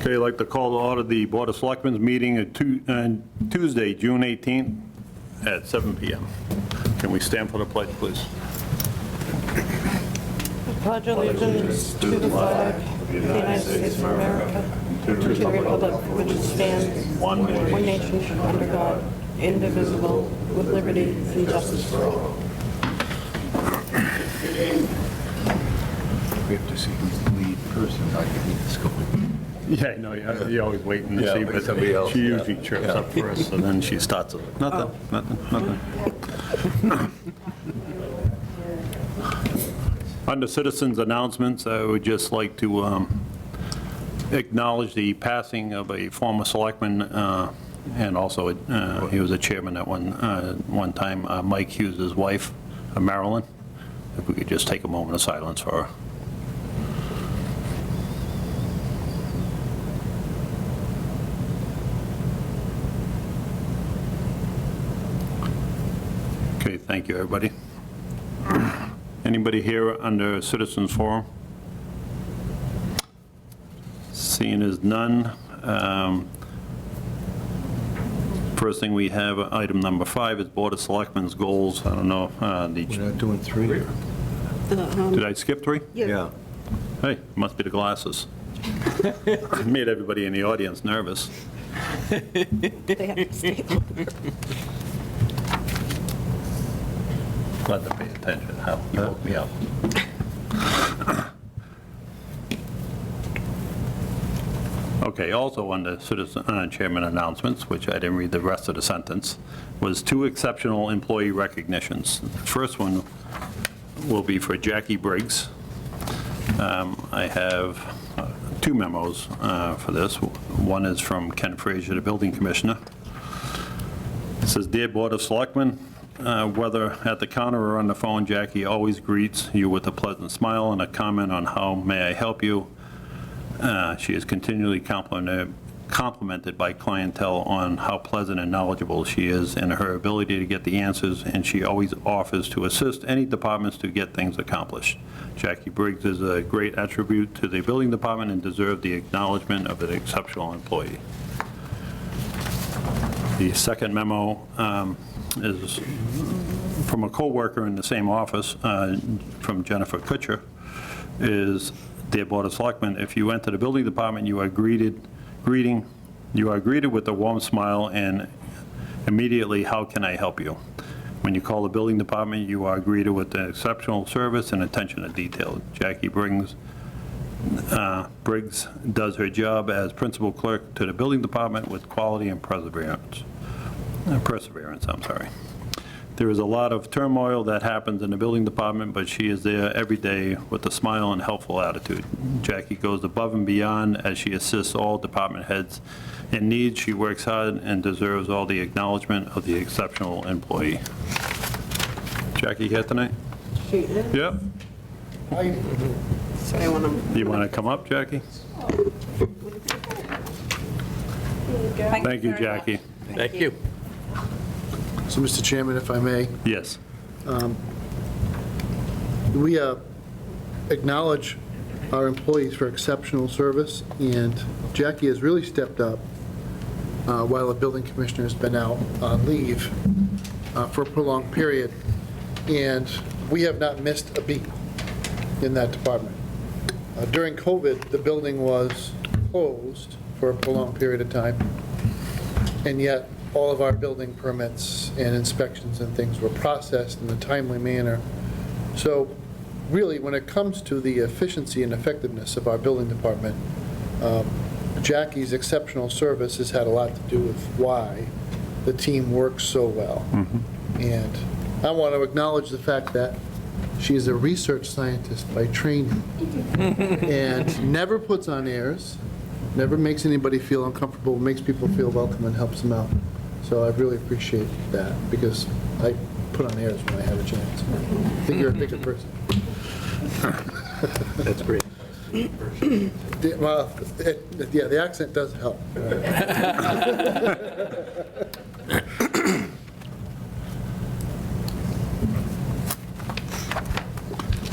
Okay, I'd like to call to order the Board of Selectmen's meeting on Tuesday, June 18th at 7 PM. Can we stand for the pledge, please? Pledge allegiance to the flag of the United States of America, to the republic for which it stands, one nation, under God, indivisible, with liberty and justice for all. We have to see who's the lead person, not getting this going. Yeah, no, you're always waiting to Yeah, see, like but somebody else, she yeah. usually trips up first, and then she starts it. Nothing. Under citizens' announcements, I would just like to acknowledge the passing of a former selectman, and also he was a chairman at one time, Mike Hughes' wife, Marilyn. If we could just take a moment of silence for her. Okay, thank you, everybody. Anybody here under Citizens Forum? Seeing as none. First thing we have, item number 5, is Board of Selectmen's goals. I don't know if We're not doing 3? did I skip 3? Yeah. Hey, must be the glasses. Made everybody in the audience nervous. They have to stay longer. Glad to pay attention, Hal, you woke me up. Okay, also under citizen chairman announcements, which I didn't read the rest of the sentence, was 2 exceptional employee recognitions. The first one will be for Jackie Briggs. I have 2 memos for this. One is from Ken Frazier, the building commissioner. It says, "Dear Board of Selectmen, whether at the counter or on the phone, Jackie always greets you with a pleasant smile and a comment on how may I help you. She is continually complimented by clientele on how pleasant and knowledgeable she is and her ability to get the answers, and she always offers to assist any departments to get things accomplished. Jackie Briggs is a great attribute to the building department and deserves the acknowledgement of an exceptional employee." The second memo is from a coworker in the same office, from Jennifer Kutcher, is, "Dear Board of Selectmen, if you enter the building department, you are greeted with a warm smile and immediately, how can I help you? When you call the building department, you are greeted with an exceptional service and attention to detail. Jackie Briggs does her job as principal clerk to the building department with quality and perseverance. There is a lot of turmoil that happens in the building department, but she is there every day with a smile and helpful attitude. Jackie goes above and beyond as she assists all department heads in need. She works hard and deserves all the acknowledgement of the exceptional employee." Jackie here tonight? She is. Yep. So I want to. You want to come up, Jackie? Thank you, Jackie. Thank you. So, Mr. Chairman, if I may, Yes. we acknowledge our employees for exceptional service, and Jackie has really stepped up while the building commissioner has been out on leave for a prolonged period, and we have not missed a beat in that department. During COVID, the building was closed for a prolonged period of time, and yet all of our building permits and inspections and things were processed in a timely manner. So really, when it comes to the efficiency and effectiveness of our building department, Jackie's exceptional service has had a lot to do with why the team works so well. And I want to acknowledge the fact that she is a research scientist by training and never puts on airs, never makes anybody feel uncomfortable, makes people feel welcome and helps them out. So I really appreciate that, because I put on airs when I have a chance. I think you're a bigger person. That's great. Well, yeah, the accent does help.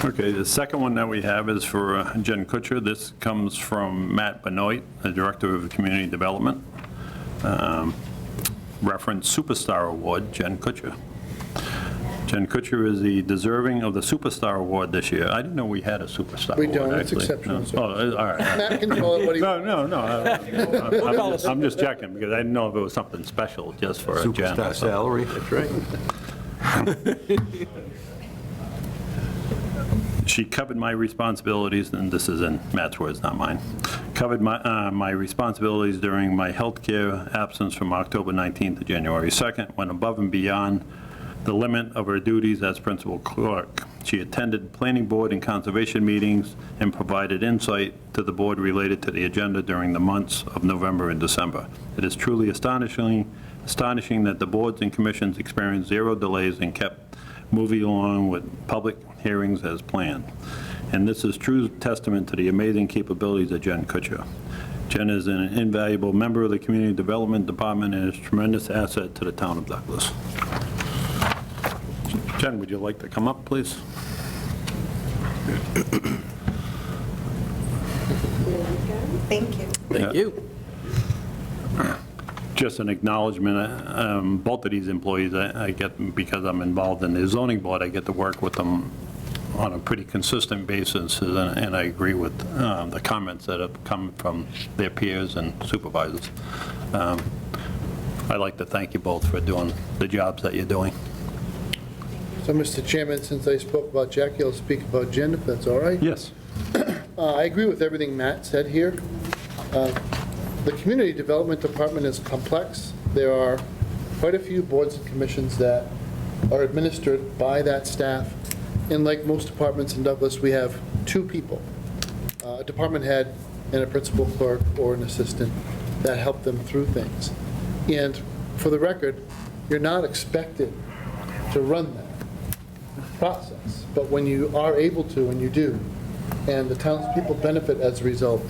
Okay, the second one that we have is for Jen Kutcher. This comes from Matt Benoit, the Director of Community Development. Reference Superstar Award, Jen Kutcher. Jen Kutcher is the deserving of the Superstar Award this year. I didn't know we had a Superstar We Award, don't, it's actually. exceptional No. service. Oh, all right. Matt can call it what he No. I'm just checking, because I didn't know if it was something special just for Jen. Superstar salary. That's right. She covered my responsibilities, and this is in Matt's words, not mine, covered my responsibilities during my healthcare absence from October 19th to January 2nd, went above and beyond the limit of her duties as principal clerk. She attended planning board and conservation meetings and provided insight to the board related to the agenda during the months of November and December. It is truly astonishing that the boards and commissions experienced zero delays and kept moving along with public hearings as planned. And this is true testament to the amazing capabilities of Jen Kutcher. Jen is an invaluable member of the Community Development Department and is a tremendous asset to the town of Douglas. Jen, would you like to come up, please? Thank you. Thank you. Just an acknowledgement, both of these employees, I get, because I'm involved in the zoning board, I get to work with them on a pretty consistent basis, and I agree with the comments that have come from their peers and supervisors. I'd like to thank you both for doing the jobs that you're doing. So, Mr. Chairman, since I spoke about Jackie, I'll speak about Jen, if that's all right. Yes. I agree with everything Matt said here. The Community Development Department is complex. There are quite a few boards and commissions that are administered by that staff. And like most departments in Douglas, we have two people, a department head and a principal clerk or an assistant that help them through things. And for the record, you're not expected to run that process. But when you are able to, and you do, and the townspeople benefit as a result,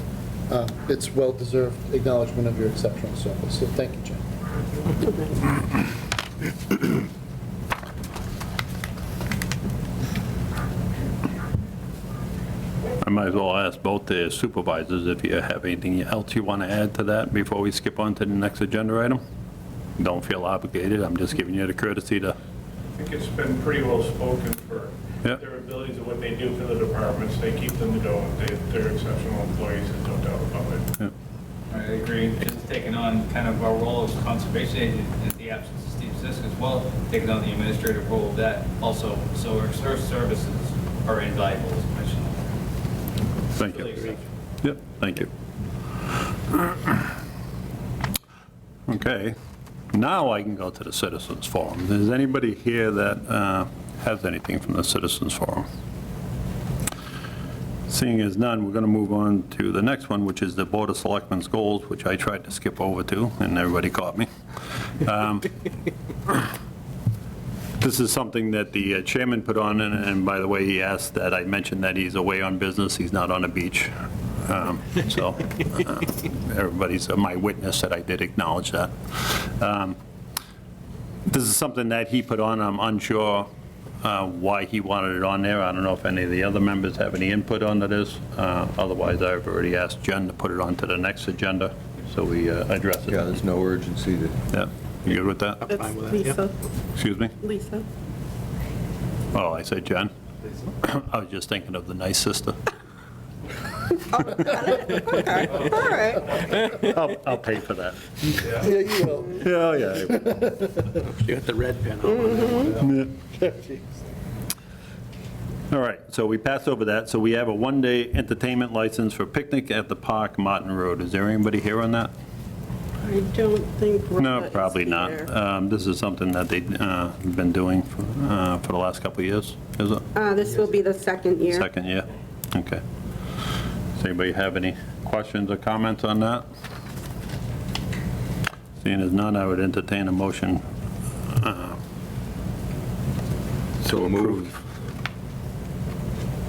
it's well-deserved acknowledgement of your exceptional service. So thank you, Jen. I might as well ask both the supervisors if you have anything else you want to add to that before we skip on to the next agenda item. Don't feel obligated, I'm just giving you the courtesy to, I think it's been pretty well spoken for Yep. their abilities of what they do for the departments. They keep them going. They're exceptional employees, there's no doubt about it. yeah. I agree. Just taking on kind of our role as conservation agent in the absence of Steve Sisk as well, taking on the administrative role of that also. So our services are invaluable as commissioner. Thank Really you. exceptional. Yep, thank you. Okay, now I can go to the citizens forum. Is anybody here that has anything from the citizens forum? Seeing as none, we're going to move on to the next one, which is the Board of Selectmen's goals, which I tried to skip over to, and everybody caught me. This is something that the chairman put on, and by the way, he asked that I mention that he's away on business, he's not on the beach. So everybody's my witness that I did acknowledge that. This is something that he put on, I'm unsure why he wanted it on there. I don't know if any of the other members have any input on this. Otherwise, I've already asked Jen to put it on to the next agenda, so we address it. Yeah, there's no urgency to. Yeah, you good with that? It's Lisa. Excuse me? Lisa. Oh, I said Jen? I was just thinking of the nice sister. Okay, all right. I'll pay for that. Yeah, you will. Yeah, yeah. You got the red pen on. All right, so we passed over that. So we have a one-day entertainment license for Picnic at the Park, Martin Road. Is there anybody here on that? I don't think Rhonda No, is probably not. here. This is something that they've been doing for the last couple of years, is it? This will be the second year. Second year? Okay. Does anybody have any questions or comments on that? Seeing as none, I would entertain a motion So moved.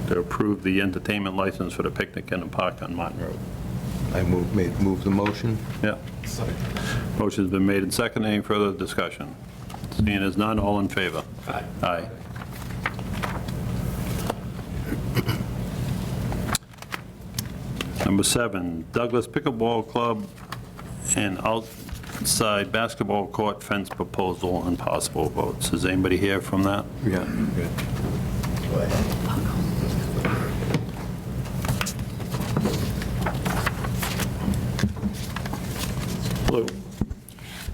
to approve the entertainment license for the Picnic in the Park on Martin Road. I move the motion. Yeah. Motion's been made and seconded. Any further discussion? Seeing as none, all in favor? Aye. Aye. Number 7, Douglas Pickleball Club and outside basketball court fence proposal and possible votes. Is anybody here from that? Yeah, good. Blue.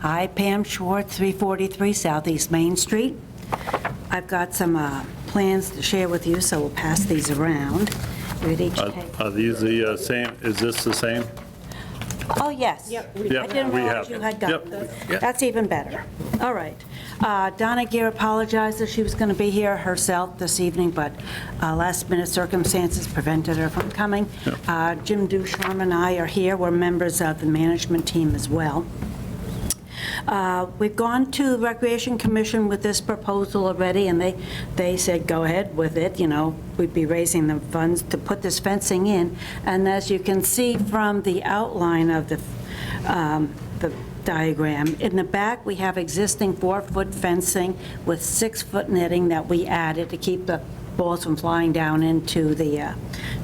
Hi, Pam Schwartz, 343 Southeast Main Street. I've got some plans to share with you, so we'll pass these around. We'd each take... Are these the same, is this the same? Oh, yes. Yep. I Yep, didn't we realize have you them. had gotten Yep. them. That's even better. All right. Donna Gear apologizes. She was going to be here herself this evening, but last-minute circumstances prevented her from coming. Jim Ducharme and I are here. We're members of the management team as well. We've gone to Recreation Commission with this proposal already, and they said, go ahead with it, you know, we'd be raising the funds to put this fencing in. And as you can see from the outline of the diagram, in the back, we have existing 4-foot fencing with 6-foot netting that we added to keep the balls from flying down into the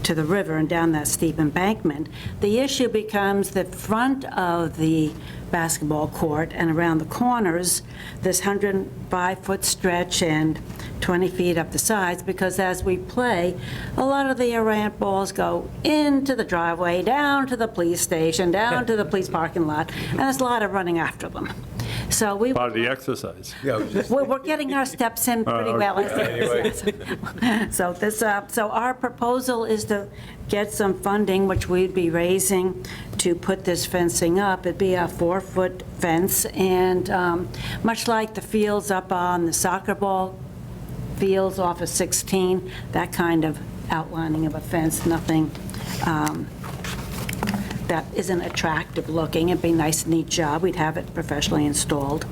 to the river and down that steep embankment. The issue becomes the front of the basketball court and around the corners, this 105-foot stretch and 20 feet up the sides, because as we play, a lot of the errant balls go into the driveway, down to the police station, down to the police parking lot, and there's a lot of running after them. So we... Part of the exercise. We're getting our steps in pretty well. So our proposal is to get some funding, which we'd be raising to put this fencing up. It'd be a 4-foot fence, and much like the fields up on the soccer ball fields off of 16, that kind of outlining of a fence, nothing that isn't attractive looking. It'd be a nice, neat job. We'd have it professionally installed.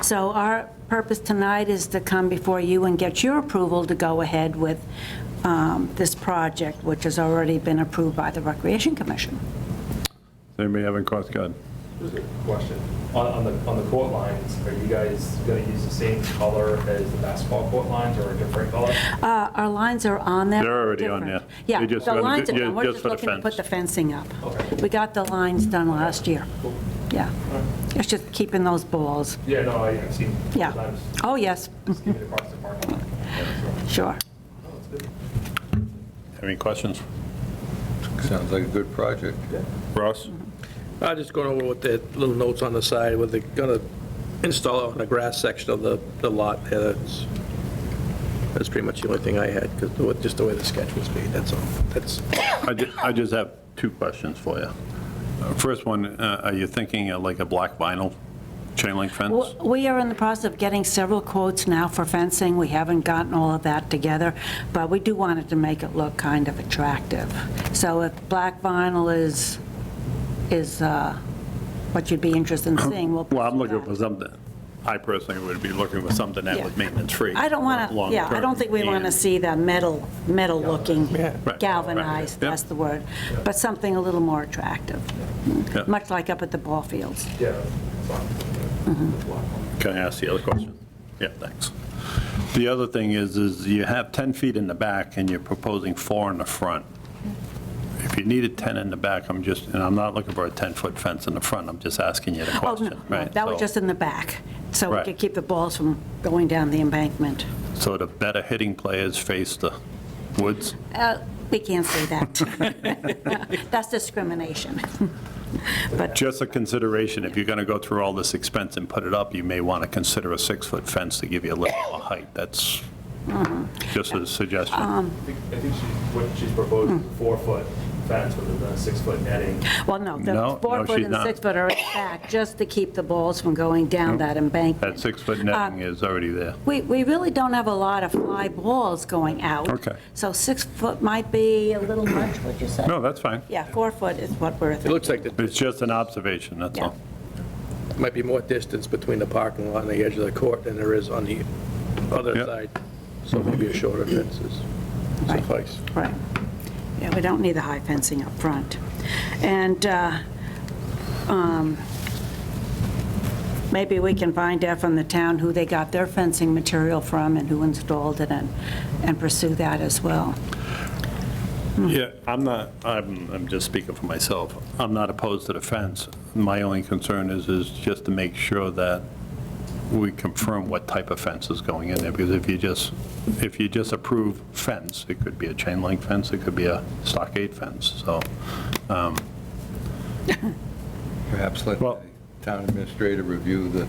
So our purpose tonight is to come before you and get your approval to go ahead with this project, which has already been approved by the Recreation Commission. Anybody have any questions? Go ahead. Just a question. On the court lines, are you guys going to use the same color as the basketball court lines or a different color? Our lines are on there. They're already on Different. there. Yeah, You're just the gonna- lines are you're done. We're just just for the looking to put fence. the fencing up. Okay. We got the lines done last year. Cool. Yeah. It's just keeping those balls. Yeah, no, I've seen Yeah. sometimes Oh, yes. even across the parking lot. Yeah, Sure. so, that's good. Any questions? Sounds like a good project. Ross? I'm just going over with the little notes on the side, where they're going to install it on the grass section of the lot there. That's pretty much the only thing I had, because just the way the sketch was made, that's all. That's, I just have 2 questions for you. First one, are you thinking of like a black vinyl chain link fence? We are in the process of getting several quotes now for fencing. We haven't gotten all of that together, but we do want it to make it look kind of attractive. So if black vinyl is what you'd be interested in seeing, we'll Well, I'm pursue looking that. for something, I personally would be looking for something that Yeah. was maintenance-free. I don't want to, long yeah, I don't term, think we want to and- see the metal-looking Right. galvanized, Right. that's the word, but something a little more attractive, Yeah. much like up at the ball fields. Yeah, fine. The black one. Can I ask the other question? Yeah, thanks. The other thing is you have 10 feet in the back and you're proposing 4 in the front. If you needed 10 in the back, and I'm not looking for a 10-foot fence in the front, I'm just asking you the Oh, question, no, right? that was So- just in the back, so we Right. could keep the balls from going down the embankment. So the better hitting players face the woods? We can't say that. That's discrimination. But, Just a consideration, if you're going to go through all this expense and put it up, you may want to consider a 6-foot fence to give you a little more height. That's just a suggestion. I think what she's proposing is a 4-foot fence with a 6-foot netting. well, no, No, the no, 4-foot she's and the not. 6-foot are in the back, just to keep the balls from going down that embankment. That 6-foot netting is already there. We really don't have a lot of fly balls going out. Okay. So 6-foot might be a little much, would you say? No, that's fine. Yeah, 4-foot is what we're it thinking. looks like It's just an observation, that's Yeah. all. there might be more distance between the parking lot and the edge of the court than there is on the other Yep. side. So maybe a shorter fence is Right. suffice. Right. Yeah, we don't need the high fencing up front. And maybe we can find out from the town who they got their fencing material from and who installed it and pursue that as well. Yeah, I'm just speaking for myself. I'm not opposed to the fence. My only concern is just to make sure that we confirm what type of fence is going in there, because if you just approve fence, it could be a chain link fence, it could be a stockade fence, so. Perhaps let Well- the town administrator review the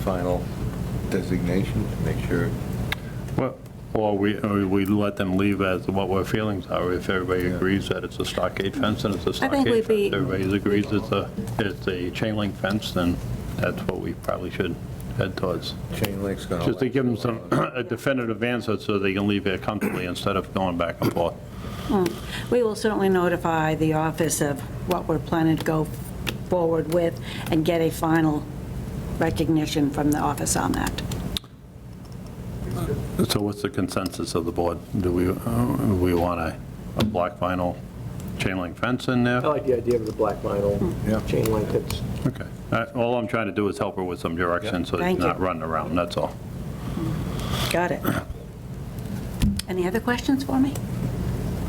final designation to make sure. Well, or we let them leave as what our feelings are. If everybody agrees that it's a stockade fence, then it's a I think stockade we'd be- fence. Everybody agrees it's a chain link fence, then that's what we probably should head towards. Chain link's going to. Just to give them some, a definitive answer so they can leave here comfortably instead of going back and forth. We will certainly notify the office of what we're planning to go forward with and get a final recognition from the office on that. So what's the consensus of the board? Do we want a black vinyl chain link fence in I there? like the idea of the black vinyl chain link. It's Okay. All I'm trying to do is help her with some direction so Thank it's you. not running around, that's all. Got it. Any other questions for me?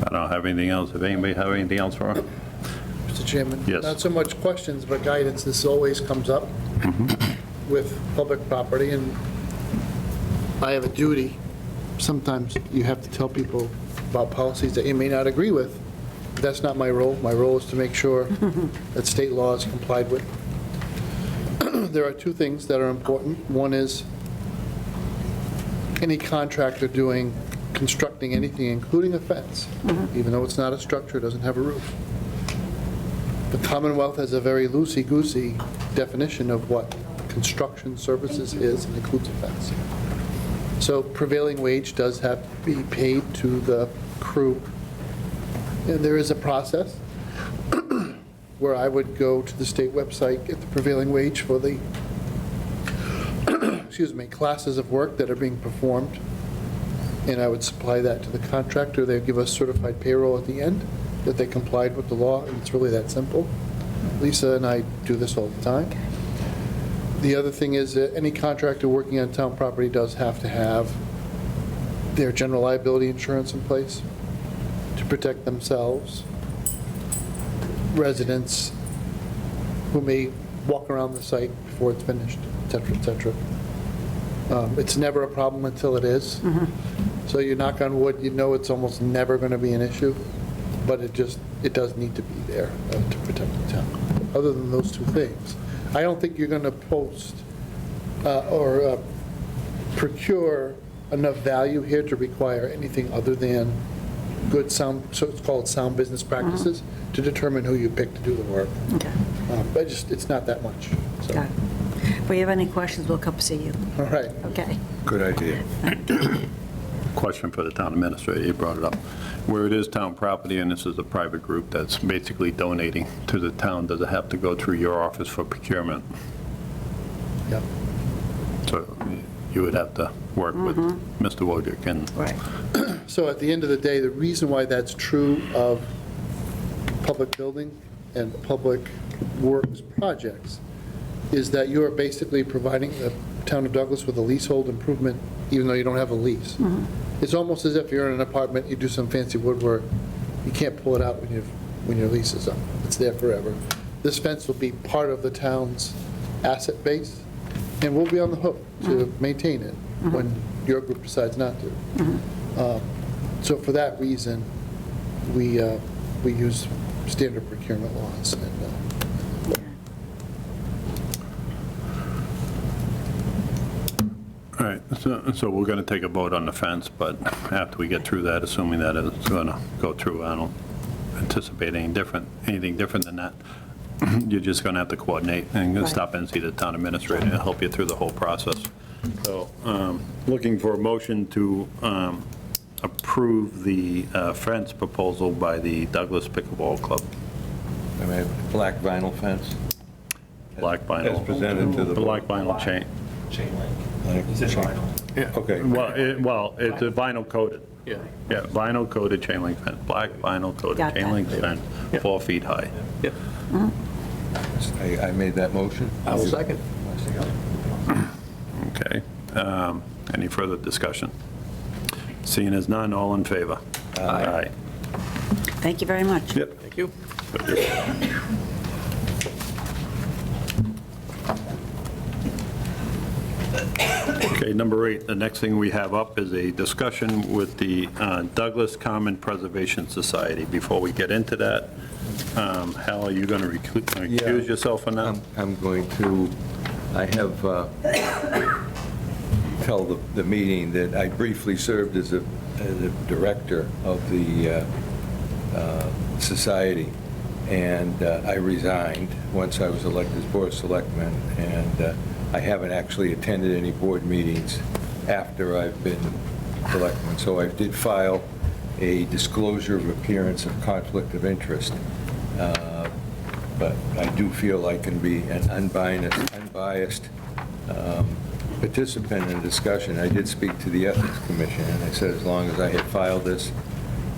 I don't have anything else. If anybody have anything else for her? Mr. Chairman? Yes. Not so much questions, but guidance. This always comes up with public property, and I have a duty. Sometimes you have to tell people about policies that you may not agree with. That's not my role. My role is to make sure that state law is complied with. There are two things that are important. One is any contractor constructing anything, including a fence, even though it's not a structure, doesn't have a roof. The Commonwealth has a very loosey-goosey definition of what construction services is and includes a fence. So prevailing wage does have to be paid to the crew. And there is a process where I would go to the state website, get the prevailing wage for the, classes of work that are being performed, and I would supply that to the contractor. They'd give us certified payroll at the end, that they complied with the law, and it's really that simple. Lisa and I do this all the time. The other thing is that any contractor working on town property does have to have their general liability insurance in place to protect themselves, residents who may walk around the site before it's finished, et cetera, et cetera. It's never a problem until it is. So you knock on wood, you know it's almost never going to be an issue, but it does need to be there to protect the town. Other than those two things, I don't think you're going to post or procure enough value here to require anything other than good sound, so it's called sound business practices, to determine who you pick to do the work. Okay, But it's not that much. So, got it. If we have any questions, we'll come see you. all right. Okay. Good idea. Question for the town administrator, you brought it up. Where it is town property and this is a private group that's basically donating to the town, does it have to go through your office for procurement? Yep. So you would have to work with Mr. Wojcik and, Right. So at the end of the day, the reason why that's true of public building and public works projects is that you are basically providing the town of Douglas with a leasehold improvement, even though you don't have a lease. It's almost as if you're in an apartment, you do some fancy woodwork, you can't pull it out when your lease is up. It's there forever. This fence will be part of the town's asset base, and we'll be on the hook to maintain it when your group decides not to. So for that reason, we use standard procurement laws. And, all right, so we're going to take a vote on the fence, but after we get through that, assuming that it's going to go through, I don't anticipate anything different than that. You're just going to have to coordinate and Right. stop and see the town administrator to help you through the whole process. So, looking for a motion to approve the fence proposal by the Douglas Pickleball Club. I mean, black vinyl fence. Black vinyl. As presented to the. Black vinyl chain. Chain link. Like- He said vinyl. Okay. Well, it's a vinyl coated. Yeah. Yeah, vinyl coated chain link fence, black vinyl coated Got chain that. link fence, 4 feet high. Yep. I made that motion. I will second. Okay. Any further discussion? Seeing as none, all in favor? Aye. Thank you very much. Yep. Thank you. Okay, number 8, the next thing we have up is a discussion with the Douglas Common Preservation Society. Before we get into that, Hal, are you going to recuse yourself on that? I'm going to, I have, tell the meeting that I briefly served as a director of the society, and I resigned once I was elected as Board of Selectmen, and I haven't actually attended any board meetings after I've been selectman. So I did file a disclosure of appearance of conflict of interest, but I do feel I can be an unbiased participant in the discussion. I did speak to the Ethics Commission, and I said as long as I had filed this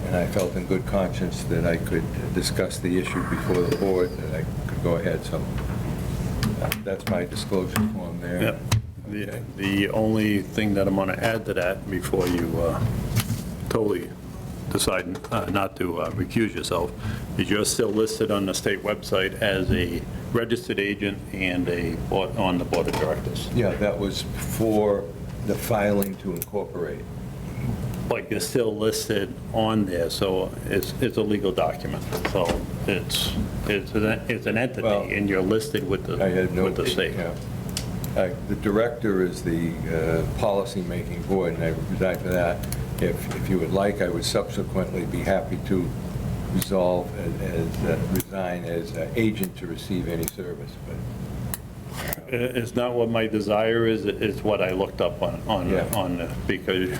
and I felt in good conscience that I could discuss the issue before the board, that I could go ahead. So that's my disclosure form there. Yep. The only thing that I'm going to add to that before you totally decide not to recuse yourself is you're still listed on the state website as a registered agent and on the board of directors. Yeah, that was for the filing to incorporate. Like, you're still listed on there, so it's a legal document. So it's an entity, Well, and you're listed with I had no the state. yeah. The director is the policy-making board, and I resigned for that. If you would like, I would subsequently be happy to resign as agent to receive any service, but It's not what my desire is, it's what I looked up on because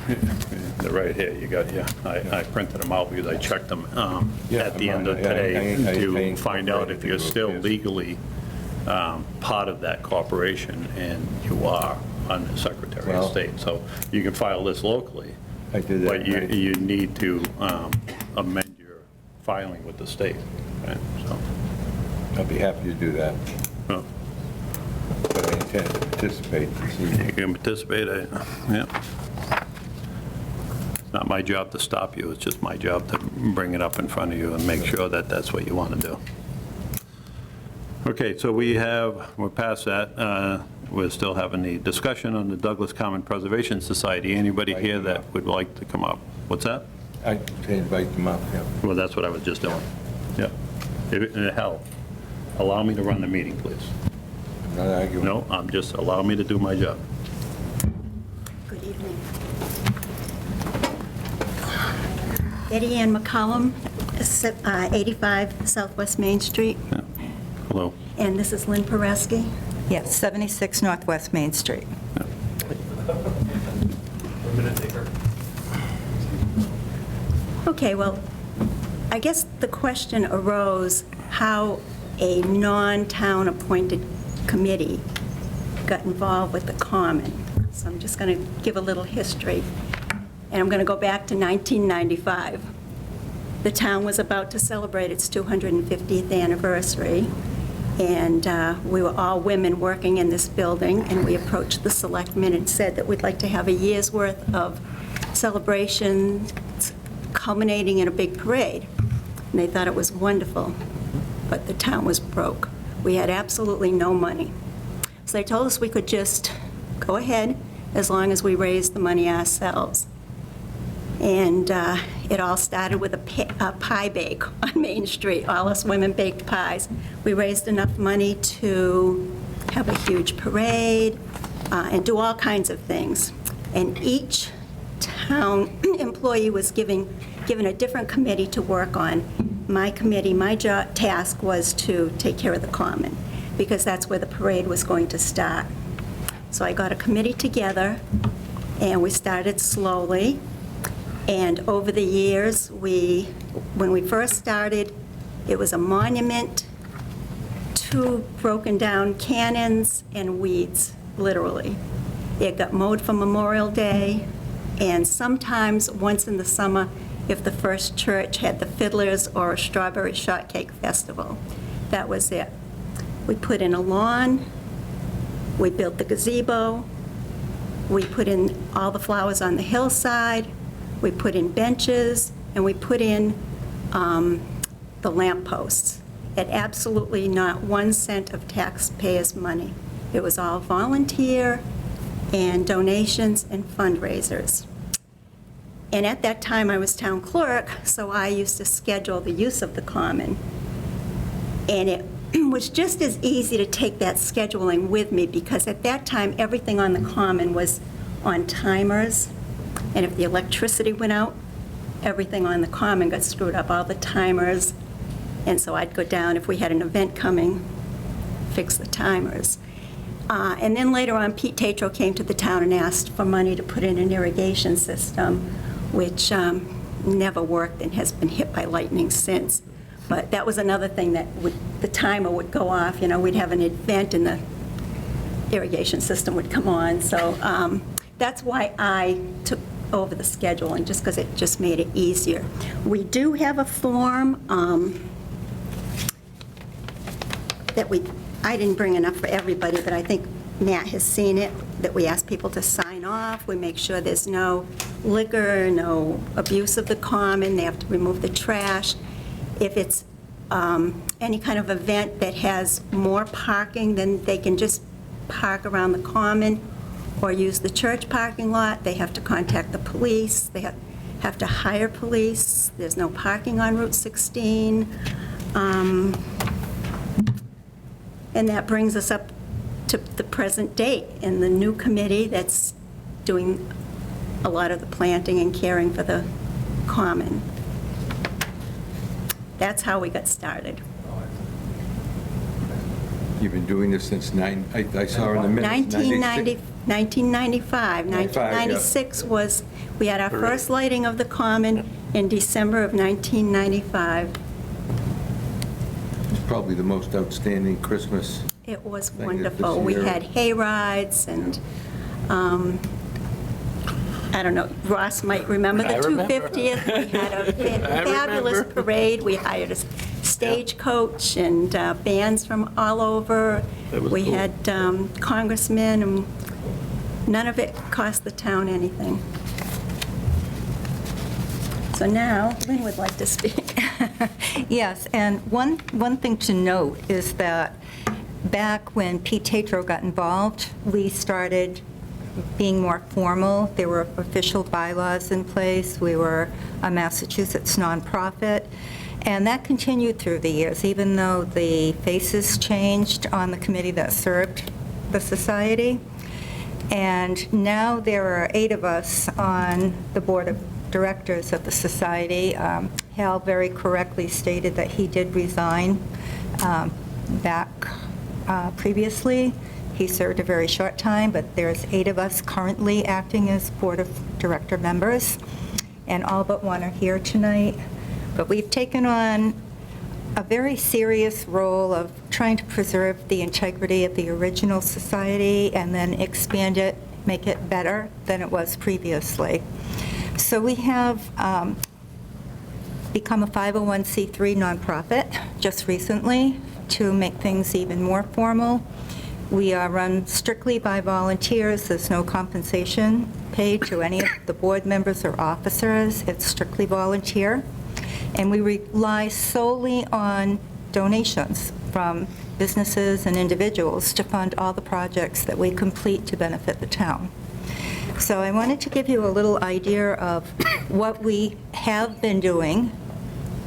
they're right here, you got, I printed them out because I checked them at the end of today to find out if you're still legally part of that corporation, and you are under Secretary of State. So you can file this locally. I did that. But you need to amend your filing with the state, right? So, I'll be happy to do that, well, but I intend to participate this evening. you can participate, yeah. It's not my job to stop you, it's just my job to bring it up in front of you and make sure that that's what you want to do. Okay, so we're past that. We're still having the discussion on the Douglas Common Preservation Society. Anybody here that would like to come up? What's that? I invite them up, yeah. Well, that's what I was just doing. Yeah. Hell, allow me to run the meeting, please. I'm not arguing. No, allow me to do my job. Good evening. Betty Ann McCollum, 85 Southwest Main Street, Yeah. Hello. and this is Lynn Pereski. Yes, 76 Northwest Main Street. Okay, well, I guess the question arose how a non-town appointed committee got involved with the Common. So I'm just going to give a little history, and I'm going to go back to 1995. The town was about to celebrate its 250th anniversary, and we were all women working in this building, and we approached the selectmen and said that we'd like to have a year's worth of celebrations culminating in a big parade. And they thought it was wonderful, but the town was broke. We had absolutely no money. So they told us we could just go ahead as long as we raised the money ourselves. And it all started with a pie bake on Main Street. All us women baked pies. We raised enough money to have a huge parade and do all kinds of things. And each town employee was given a different committee to work on. My committee, my task was to take care of the Common, because that's where the parade was going to start. So I got a committee together, and we started slowly. And over the years, when we first started, it was a monument, 2 broken down cannons, and weeds, literally. It got mowed for Memorial Day, and sometimes, once in the summer, if the First Church had the Fiddlers or a Strawberry Shortcake Festival. That was it. We put in a lawn, we built the gazebo, we put in all the flowers on the hillside, we put in benches, and we put in the lamp posts at absolutely not 1 cent of taxpayers' money. It was all volunteer and donations and fundraisers. And at that time, I was town clerk, so I used to schedule the use of the common. And it was just as easy to take that scheduling with me, because at that time, everything on the common was on timers. And if the electricity went out, everything on the common got screwed up, all the timers. And so I'd go down, if we had an event coming, fix the timers. And then later on, Pete Tatro came to the town and asked for money to put in an irrigation system, which never worked and has been hit by lightning since. But that was another thing that the timer would go off. You know, we'd have an event and the irrigation system would come on. So that's why I took over the schedule, and just because it just made it easier. We do have a form that I didn't bring enough for everybody, but I think Matt has seen it, that we ask people to sign off. We make sure there's no liquor, no abuse of the common. They have to remove the trash. If it's any kind of event that has more parking, then they can just park around the common or use the church parking lot. They have to contact the police. They have to hire police. There's no parking on Route 16. And that brings us up to the present date and the new committee that's doing a lot of the planting and caring for the common. That's how we got started. You've been doing this since I saw in the minutes, 1995. 1996 was, we had our first lighting of the common in December of 1995. It's probably the most outstanding Christmas. It was Thank you. wonderful. This We year. had hay rides, and I don't know, Ross might remember the 250th. We had a fabulous parade. We hired a stagecoach and bands from all over. We had congressmen, and none of it cost the town anything. So now, Lynn would like to speak. Yes, and one thing to note is that back when Pete Tatro got involved, we started being more formal. There were official bylaws in place. We were a Massachusetts nonprofit, and that continued through the years, even though the faces changed on the committee that served the society. And now there are 8 of us on the board of directors of the society. Hal very correctly stated that he did resign back previously. He served a very short time, but there's 8 of us currently acting as board of director members, and all but 1 are here tonight. But we've taken on a very serious role of trying to preserve the integrity of the original society and then expand it, make it better than it was previously. So we have become a 501c3 nonprofit just recently to make things even more formal. We are run strictly by volunteers. There's no compensation paid to any of the board members or officers. It's strictly volunteer. And we rely solely on donations from businesses and individuals to fund all the projects that we complete to benefit the town. So I wanted to give you a little idea of what we have been doing,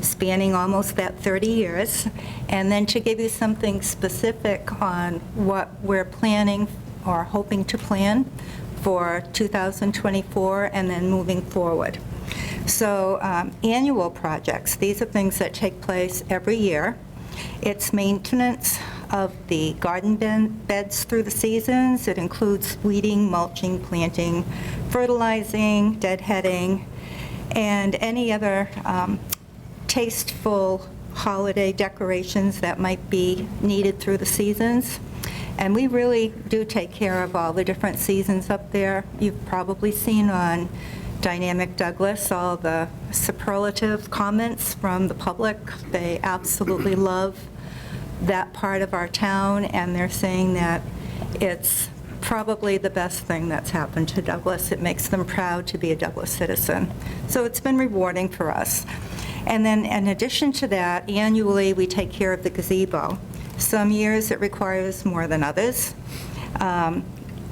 spanning almost that 30 years, and then to give you something specific on what we're planning or hoping to plan for 2024 and then moving forward. So annual projects, these are things that take place every year. It's maintenance of the garden beds through the seasons. It includes weeding, mulching, planting, fertilizing, deadheading, and any other tasteful holiday decorations that might be needed through the seasons. And we really do take care of all the different seasons up there. You've probably seen on Dynamic Douglas all the superlative comments from the public. They absolutely love that part of our town, and they're saying that it's probably the best thing that's happened to Douglas. It makes them proud to be a Douglas citizen. So it's been rewarding for us. And then in addition to that, annually, we take care of the gazebo. Some years it requires more than others.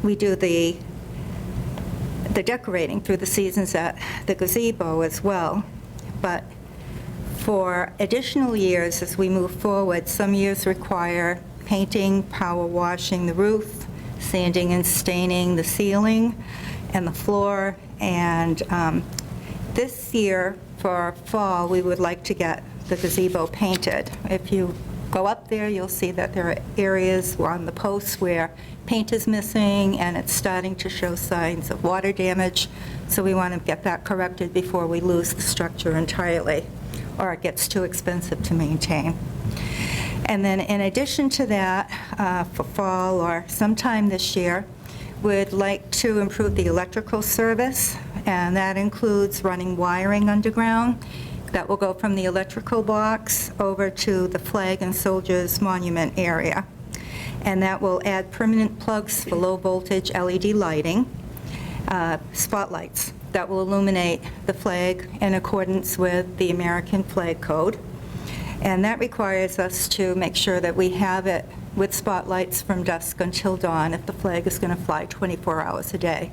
We do the decorating through the seasons at the gazebo as well. But for additional years, as we move forward, some years require painting, power washing the roof, sanding and staining the ceiling and the floor. And this year, for fall, we would like to get the gazebo painted. If you go up there, you'll see that there are areas on the posts where paint is missing and it's starting to show signs of water damage. So we want to get that corrected before we lose the structure entirely, or it gets too expensive to maintain. And then in addition to that, for fall or sometime this year, we'd like to improve the electrical service, and that includes running wiring underground that will go from the electrical box over to the Flag and Soldiers Monument area. And that will add permanent plugs for low voltage LED lighting, spotlights that will illuminate the flag in accordance with the American Flag Code. And that requires us to make sure that we have it with spotlights from dusk until dawn if the flag is going to fly 24 hours a day.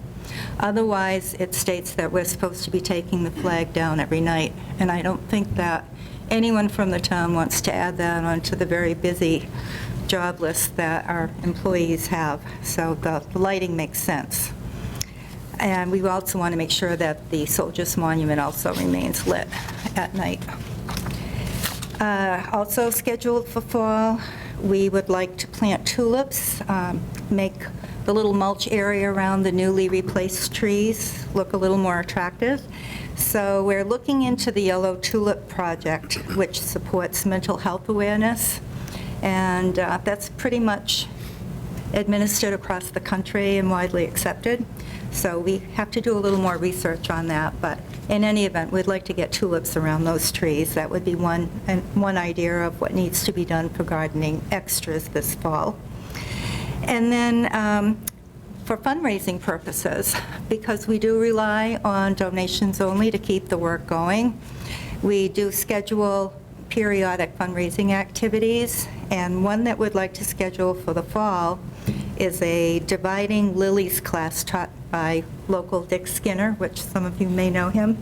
Otherwise, it states that we're supposed to be taking the flag down every night, and I don't think that anyone from the town wants to add that onto the very busy job list that our employees have. So the lighting makes sense. And we also want to make sure that the Soldiers Monument also remains lit at night. Also scheduled for fall, we would like to plant tulips, make the little mulch area around the newly replaced trees look a little more attractive. So we're looking into the Yellow Tulip Project, which supports mental health awareness, and that's pretty much administered across the country and widely accepted. So we have to do a little more research on that, but in any event, we'd like to get tulips around those trees. That would be one idea of what needs to be done for gardening extras this fall. And then for fundraising purposes, because we do rely on donations only to keep the work going, we do schedule periodic fundraising activities, and one that we'd like to schedule for the fall is a Dividing Lilies class taught by local Dick Skinner, which some of you may know him.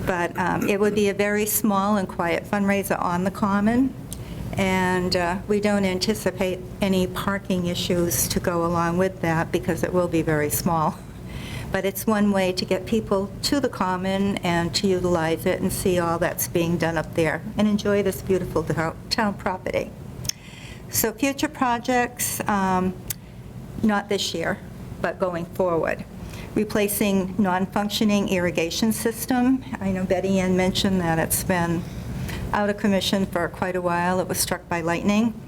But it would be a very small and quiet fundraiser on the Common, and we don't anticipate any parking issues to go along with that because it will be very small. But it's one way to get people to the Common and to utilize it and see all that's being done up there and enjoy this beautiful town property. So future projects, not this year, but going forward. Replacing non-functioning irrigation system. I know Betty Ann mentioned that it's been out of commission for quite a while. It was struck by lightning.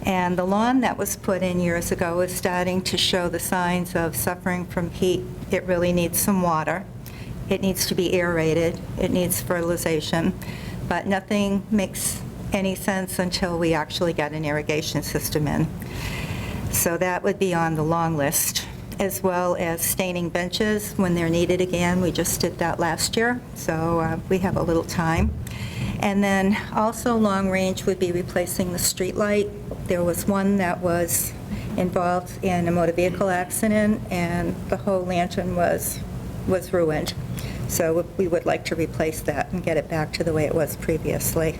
And the lawn that was put in years ago is starting to show the signs of suffering from heat. It really needs some water. It needs to be aerated. It needs fertilization. But nothing makes any sense until we actually get an irrigation system in. So that would be on the long list, as well as staining benches when they're needed again. We just did that last year, so we have a little time. And then also long range would be replacing the street light. There was one that was involved in a motor vehicle accident, and the whole lantern was ruined. So we would like to replace that and get it back to the way it was previously.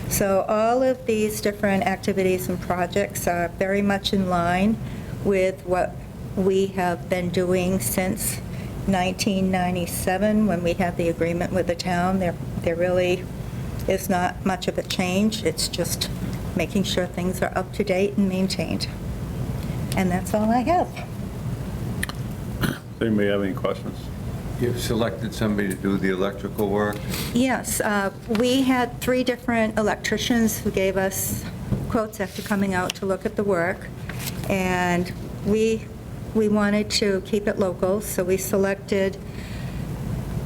So all of these different activities and projects are very much in line with what we have been doing since 1997 when we had the agreement with the town. There really is not much of a change. It's just making sure things are up to date and maintained. And that's all I have. Does anybody have any questions? You've selected somebody to do the electrical work? Yes, we had 3 different electricians who gave us quotes after coming out to look at the work, and we wanted to keep it local, so we selected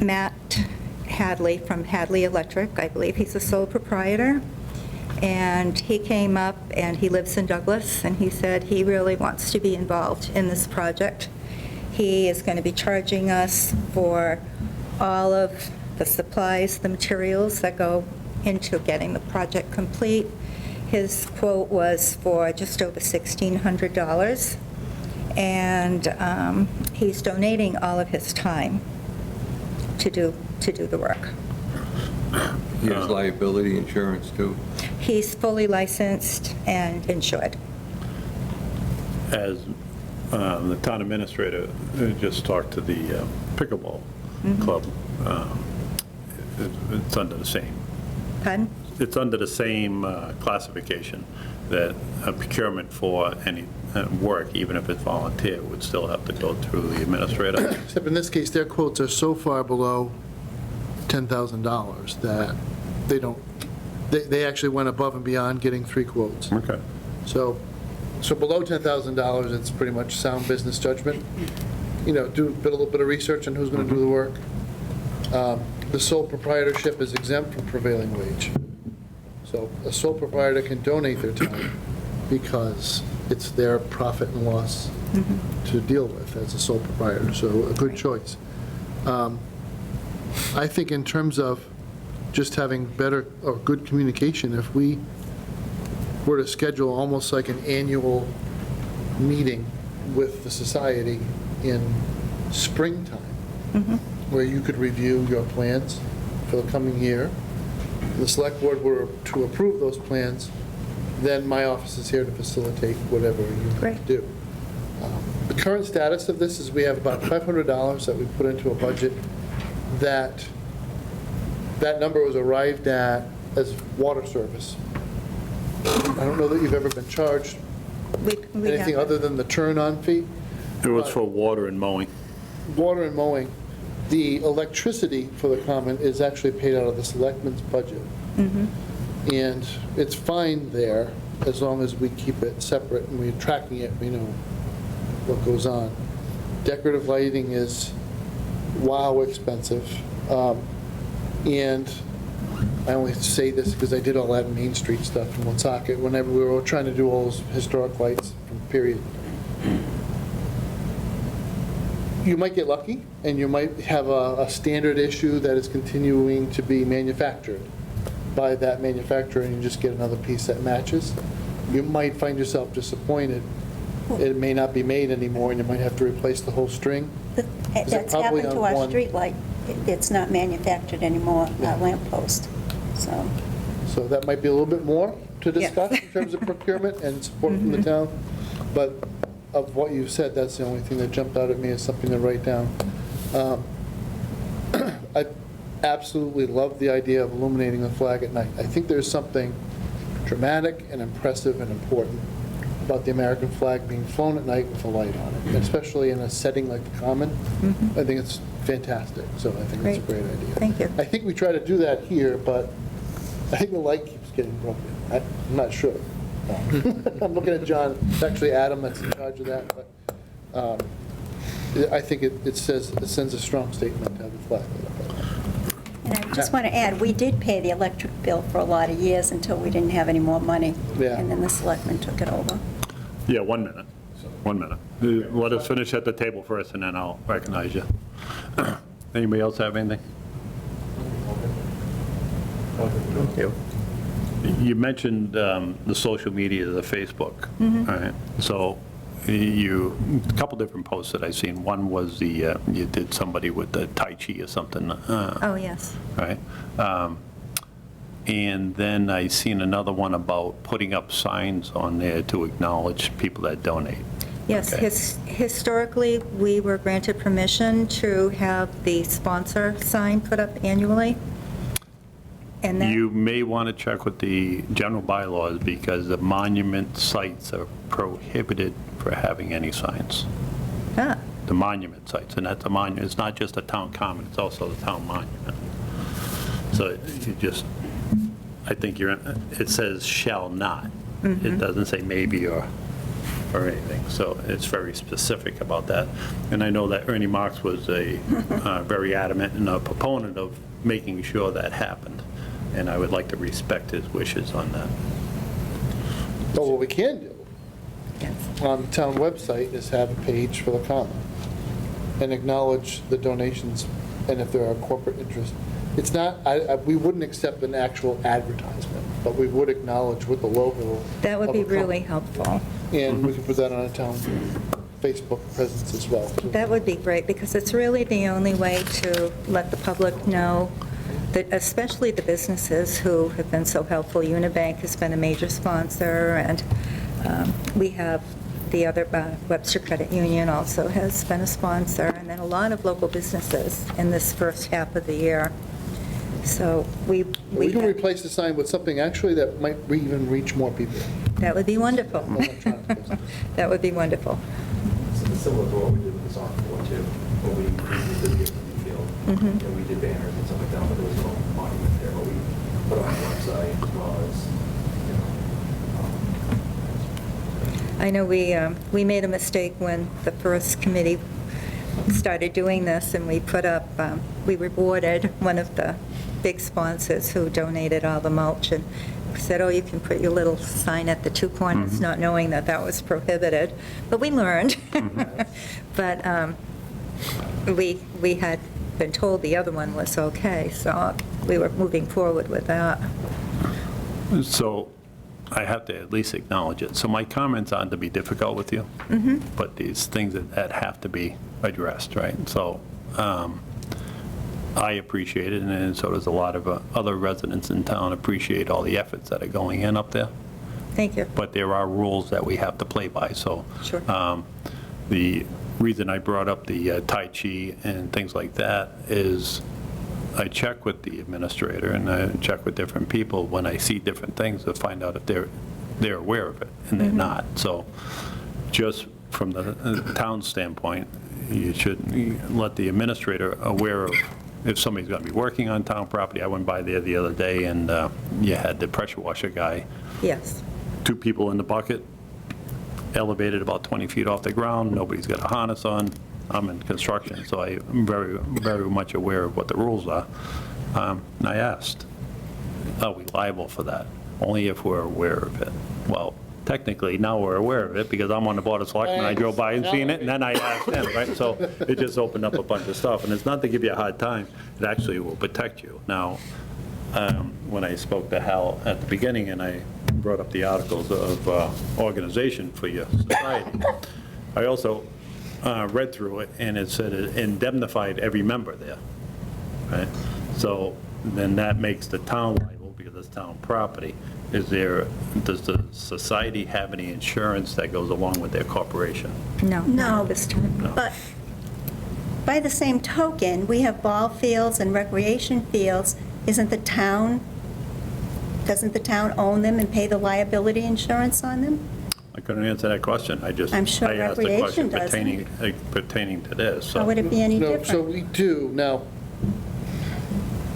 Matt Hadley from Hadley Electric. I believe he's a sole proprietor, And he came up, and he lives in Douglas, and he said he really wants to be involved in this project. He is going to be charging us for all of the supplies, the materials that go into getting the project complete. His quote was for just over $1,600, and he's donating all of his time to do the work. He has liability insurance, too. He's fully licensed and insured. As the town administrator just talked to the pickleball club, it's under the same. Pardon? It's under the same classification, that a procurement for any work, even if it's volunteer, would still have to go through the administrator. Except in this case, their quotes are so far below $10,000 that they actually went above and beyond getting 3 quotes. Okay. So below $10,000, it's pretty much sound business judgment. Do a little bit of research on who's going to do the work. The sole proprietorship is exempt from prevailing wage. So a sole proprietor can donate their time because it's their profit and loss to deal with as a sole proprietor, so a good choice. I think in terms of just having better or good communication, if we were to schedule almost like an annual meeting with the society in springtime, where you could review your plans for the coming year, the select board were to approve those plans, then my office is here to facilitate whatever you Great. do. The current status of this is we have about $500 that we put into a budget that number was arrived at as water service. I don't know that you've ever been charged We anything have- other than the turn-on fee. It was for water and mowing. Water and mowing. The electricity for the common is actually paid out of the selectmen's budget. And it's fine there, as long as we keep it separate and we're tracking it, we know what goes on. Decorative lighting is, wow, expensive. And I only say this because I did all that Main Street stuff in Woonsocket, whenever we were trying to do all those historic lights from period. You might get lucky, and you might have a standard issue that is continuing to be manufactured by that manufacturer, and you just get another piece that matches. You might find yourself disappointed. It may not be made anymore, and you might have to replace the whole string. That's probably happened to on our one- street light. It's not manufactured anymore, our lamp post, so. So that might be a little bit more to Yes. discuss in terms of procurement and support from the town. But of what you said, that's the only thing that jumped out at me as something to write down. I absolutely love the idea of illuminating the flag at night. I think there's something dramatic and impressive and important about the American flag being flown at night with a light on it, especially in a setting like the Common. I think it's fantastic, so I think it's a great idea. Thank you. I think we try to do that here, but I think the light keeps getting broken. I'm not sure. I'm looking at John, it's actually Adam that's in charge of that, but I think it sends a strong statement to have the flag lit up. And I just want to add, we did pay the electric bill for a lot of years until we didn't have any more money. Yeah. And then the selectmen took it over. Yeah, 1 minute. 1 minute. Let us finish at the table first, and then I'll recognize you. Anybody else have anything? Thank you. You mentioned the social media, the Facebook. All right. So a couple different posts that I've seen. One was you did somebody with the Tai Chi or something. Oh, yes. Right. And then I seen another one about putting up signs on there to acknowledge people that donate. Yes, Okay. historically, we were granted permission to have the sponsor sign put up annually. And that, You may want to check with the general bylaws, because the monument sites are prohibited for having any signs. ah, The monument sites, and that's a monument, it's not just a town common, it's also the town monument. So you just, I think it says shall not. It doesn't say maybe or anything, so it's very specific about that. And I know that Ernie Marks was very adamant and a proponent of making sure that happened. and I would like to respect his wishes on that. But what we can do Yes. on the town website is have a page for the common and acknowledge the donations, and if there are corporate interests. It's not, we wouldn't accept an actual advertisement, but we would acknowledge with the logo. That would of be a company. really helpful. And we can put that on a town Facebook presence as well. That would be great, because it's really the only way to let the public know, that especially the businesses who have been so helpful. Unibank has been a major sponsor, and we have the other, Webster Credit Union also has been a sponsor, and then a lot of local businesses in this first half of the year. So We can have- replace the sign with something actually that might even reach more people. that would be wonderful. Electronic business. That would be wonderful. It's similar to what we did with the soccer field too, when we did the field, and we did banners and stuff like that, but there was no monument there, but we put on the website as well as, I know we made a mistake when the first committee started doing this, and we put up, we rewarded one of the big sponsors who donated all the mulch, and said, oh, you can put your little sign at the two corners, not knowing that that was prohibited. But we learned. But we had been told the other one was okay, so we were moving forward with that. So I have to at least acknowledge it. So my comments aren't to be difficult with you, but these things that have to be addressed, right? So I appreciate it, and so does a lot of other residents in town appreciate all the efforts that are going in up there. Thank you. But there are rules that we have to play by, so. Sure. The reason I brought up the Tai Chi and things like that is I check with the administrator and I check with different people when I see different things to find out if they're aware of it, and they're not. So just from the town standpoint, you should let the administrator aware of if somebody's going to be working on town property. I went by there the other day, and you had the pressure washer guy, Yes. 2 people in the bucket, elevated about 20 feet off the ground, nobody's got a harness on. I'm in construction, so I'm very, very much aware of what the rules are. And I asked, are we liable for that? Only if we're aware of it. Well, technically, now we're aware of it, because I'm on the Board of Selectmen, I drove by and seen it, and then I asked them, right? So it just opened up a bunch of stuff, and it's not to give you a hard time, it actually will protect you. Now, when I spoke to Hal at the beginning, and I brought up the articles of organization for your society, I also read through it, and it said it indemnified every member there, right? So then that makes the town liable, because it's town property. Does the society have any insurance that goes along with their corporation? No, No. not this time. But by the same token, we have ball fields and recreation fields. Doesn't the town own them and pay the liability insurance on them? I couldn't answer that question. I'm sure I asked a question recreation doesn't. pertaining to this, so. How would it be any No, so different? we do. Now,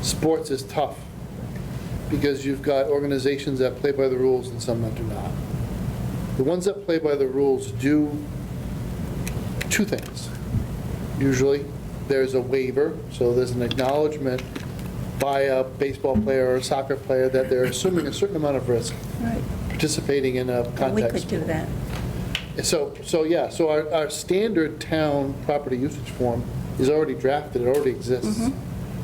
sports is tough, because you've got organizations that play by the rules and some that do not. The ones that play by the rules do 2 things. Usually, there's a waiver, so there's an acknowledgement by a baseball player or a soccer player that they're assuming a certain amount of risk Right. participating in a And we contact could do sport. that. So our standard town property usage form is already drafted, it already exists.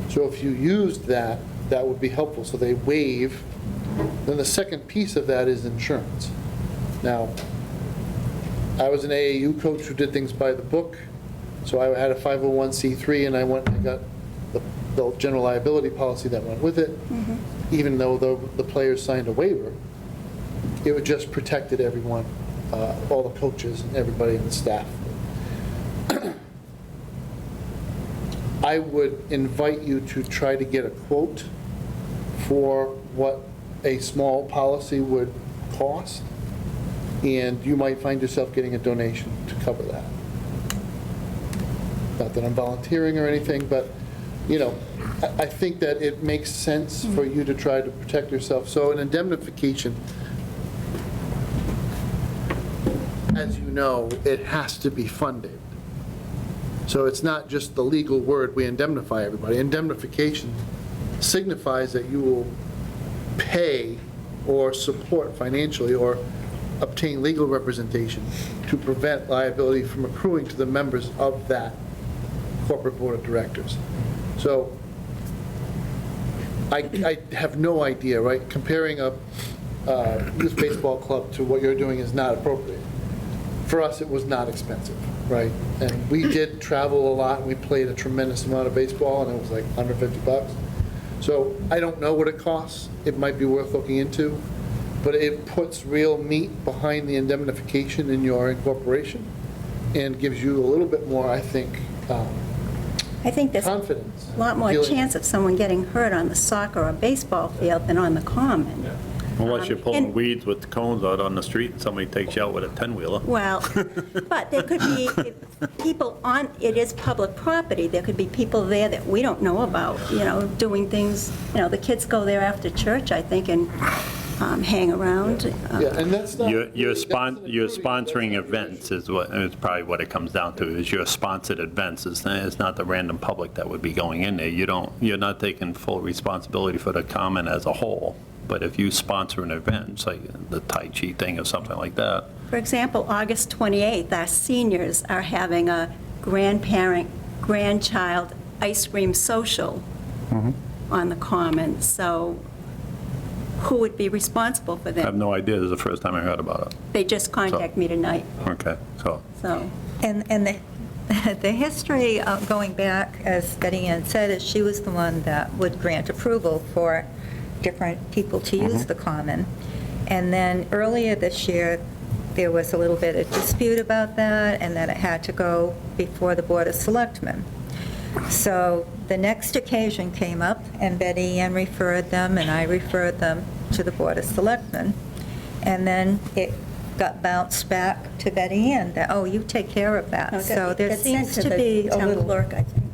So if you used that, that would be helpful, so they waive. Then the second piece of that is insurance. Now, I was an AAU coach who did things by the book, so I had a 501c3, and I went and got the general liability policy that went with it. Even though the players signed a waiver, it would just protected everyone, all the coaches and everybody in the staff. I would invite you to try to get a quote for what a small policy would cost, and you might find yourself getting a donation to cover that. Not that I'm volunteering or anything, but, I think that it makes sense for you to try to protect yourself. So an indemnification, as you know, it has to be funded. So it's not just the legal word, we indemnify everybody. Indemnification signifies that you will pay or support financially or obtain legal representation to prevent liability from accruing to the members of that corporate board of directors. So I have no idea, right? Comparing this baseball club to what you're doing is not appropriate. For us, it was not expensive, right? And we did travel a lot, and we played a tremendous amount of baseball, and it was like $150. So I don't know what it costs. It might be worth looking into, but it puts real meat behind the indemnification in your incorporation and gives you a little bit more, I think, there's confidence. a lot more Feeling- chance of someone getting hurt on the soccer or baseball field than on the common. Unless you're pulling and- weeds with the cones out on the street and somebody takes you out with a 10-wheeler. Well, but there could be people on, it is public property, there could be people there that we don't know about, doing things, the kids go there after church, I think, and hang around. Yeah, and that's not. You're that's an sponsoring improvement. events is probably what it comes down to, is your sponsored events. It's not the random public that would be going in there. You're not taking full responsibility for the common as a whole. But if you sponsor an event, it's like the Tai Chi thing or something like that. For example, August 28th, our seniors are having a grandparent-grandchild ice cream social on the common, so who would be responsible for I have them? no idea. This is the first time I heard about it. They just contacted me tonight, Okay, so. so. And the history of going back, as Betty Ann said, is she was the one that would grant approval for different people to use the common. And then earlier this year, there was a little bit of dispute about that, and then it had to go before the Board of Selectmen. So the next occasion came up, and Betty Ann referred them, and I referred them to the Board of Selectmen. And then it got bounced back to Betty Ann, that, oh, you take care of that. So there It sent seems to to the be a town little... clerk, I think.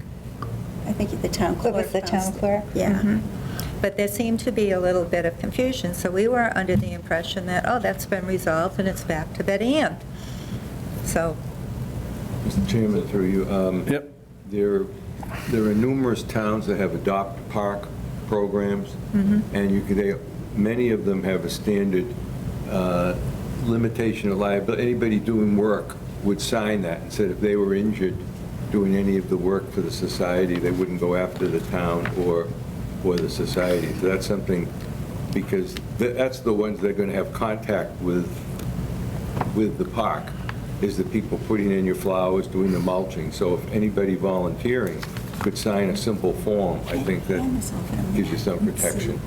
I think the town clerk. It was the town bounced it. clerk? Yeah. Mhm. But there seemed to be a little bit of confusion, so we were under the impression that, oh, that's been resolved and it's back to Betty Ann. So, Mr. Chairman, through you. Yep. There are numerous towns that have adopt park programs, and many of them have a standard limitation of liability. Anybody doing work would sign that and said if they were injured doing any of the work for the society, they wouldn't go after the town or the society. So that's something, because that's the ones that are going to have contact with the park, is the people putting in your flowers, doing the mulching. So if anybody volunteering could sign a simple form, I think that gives you some protection.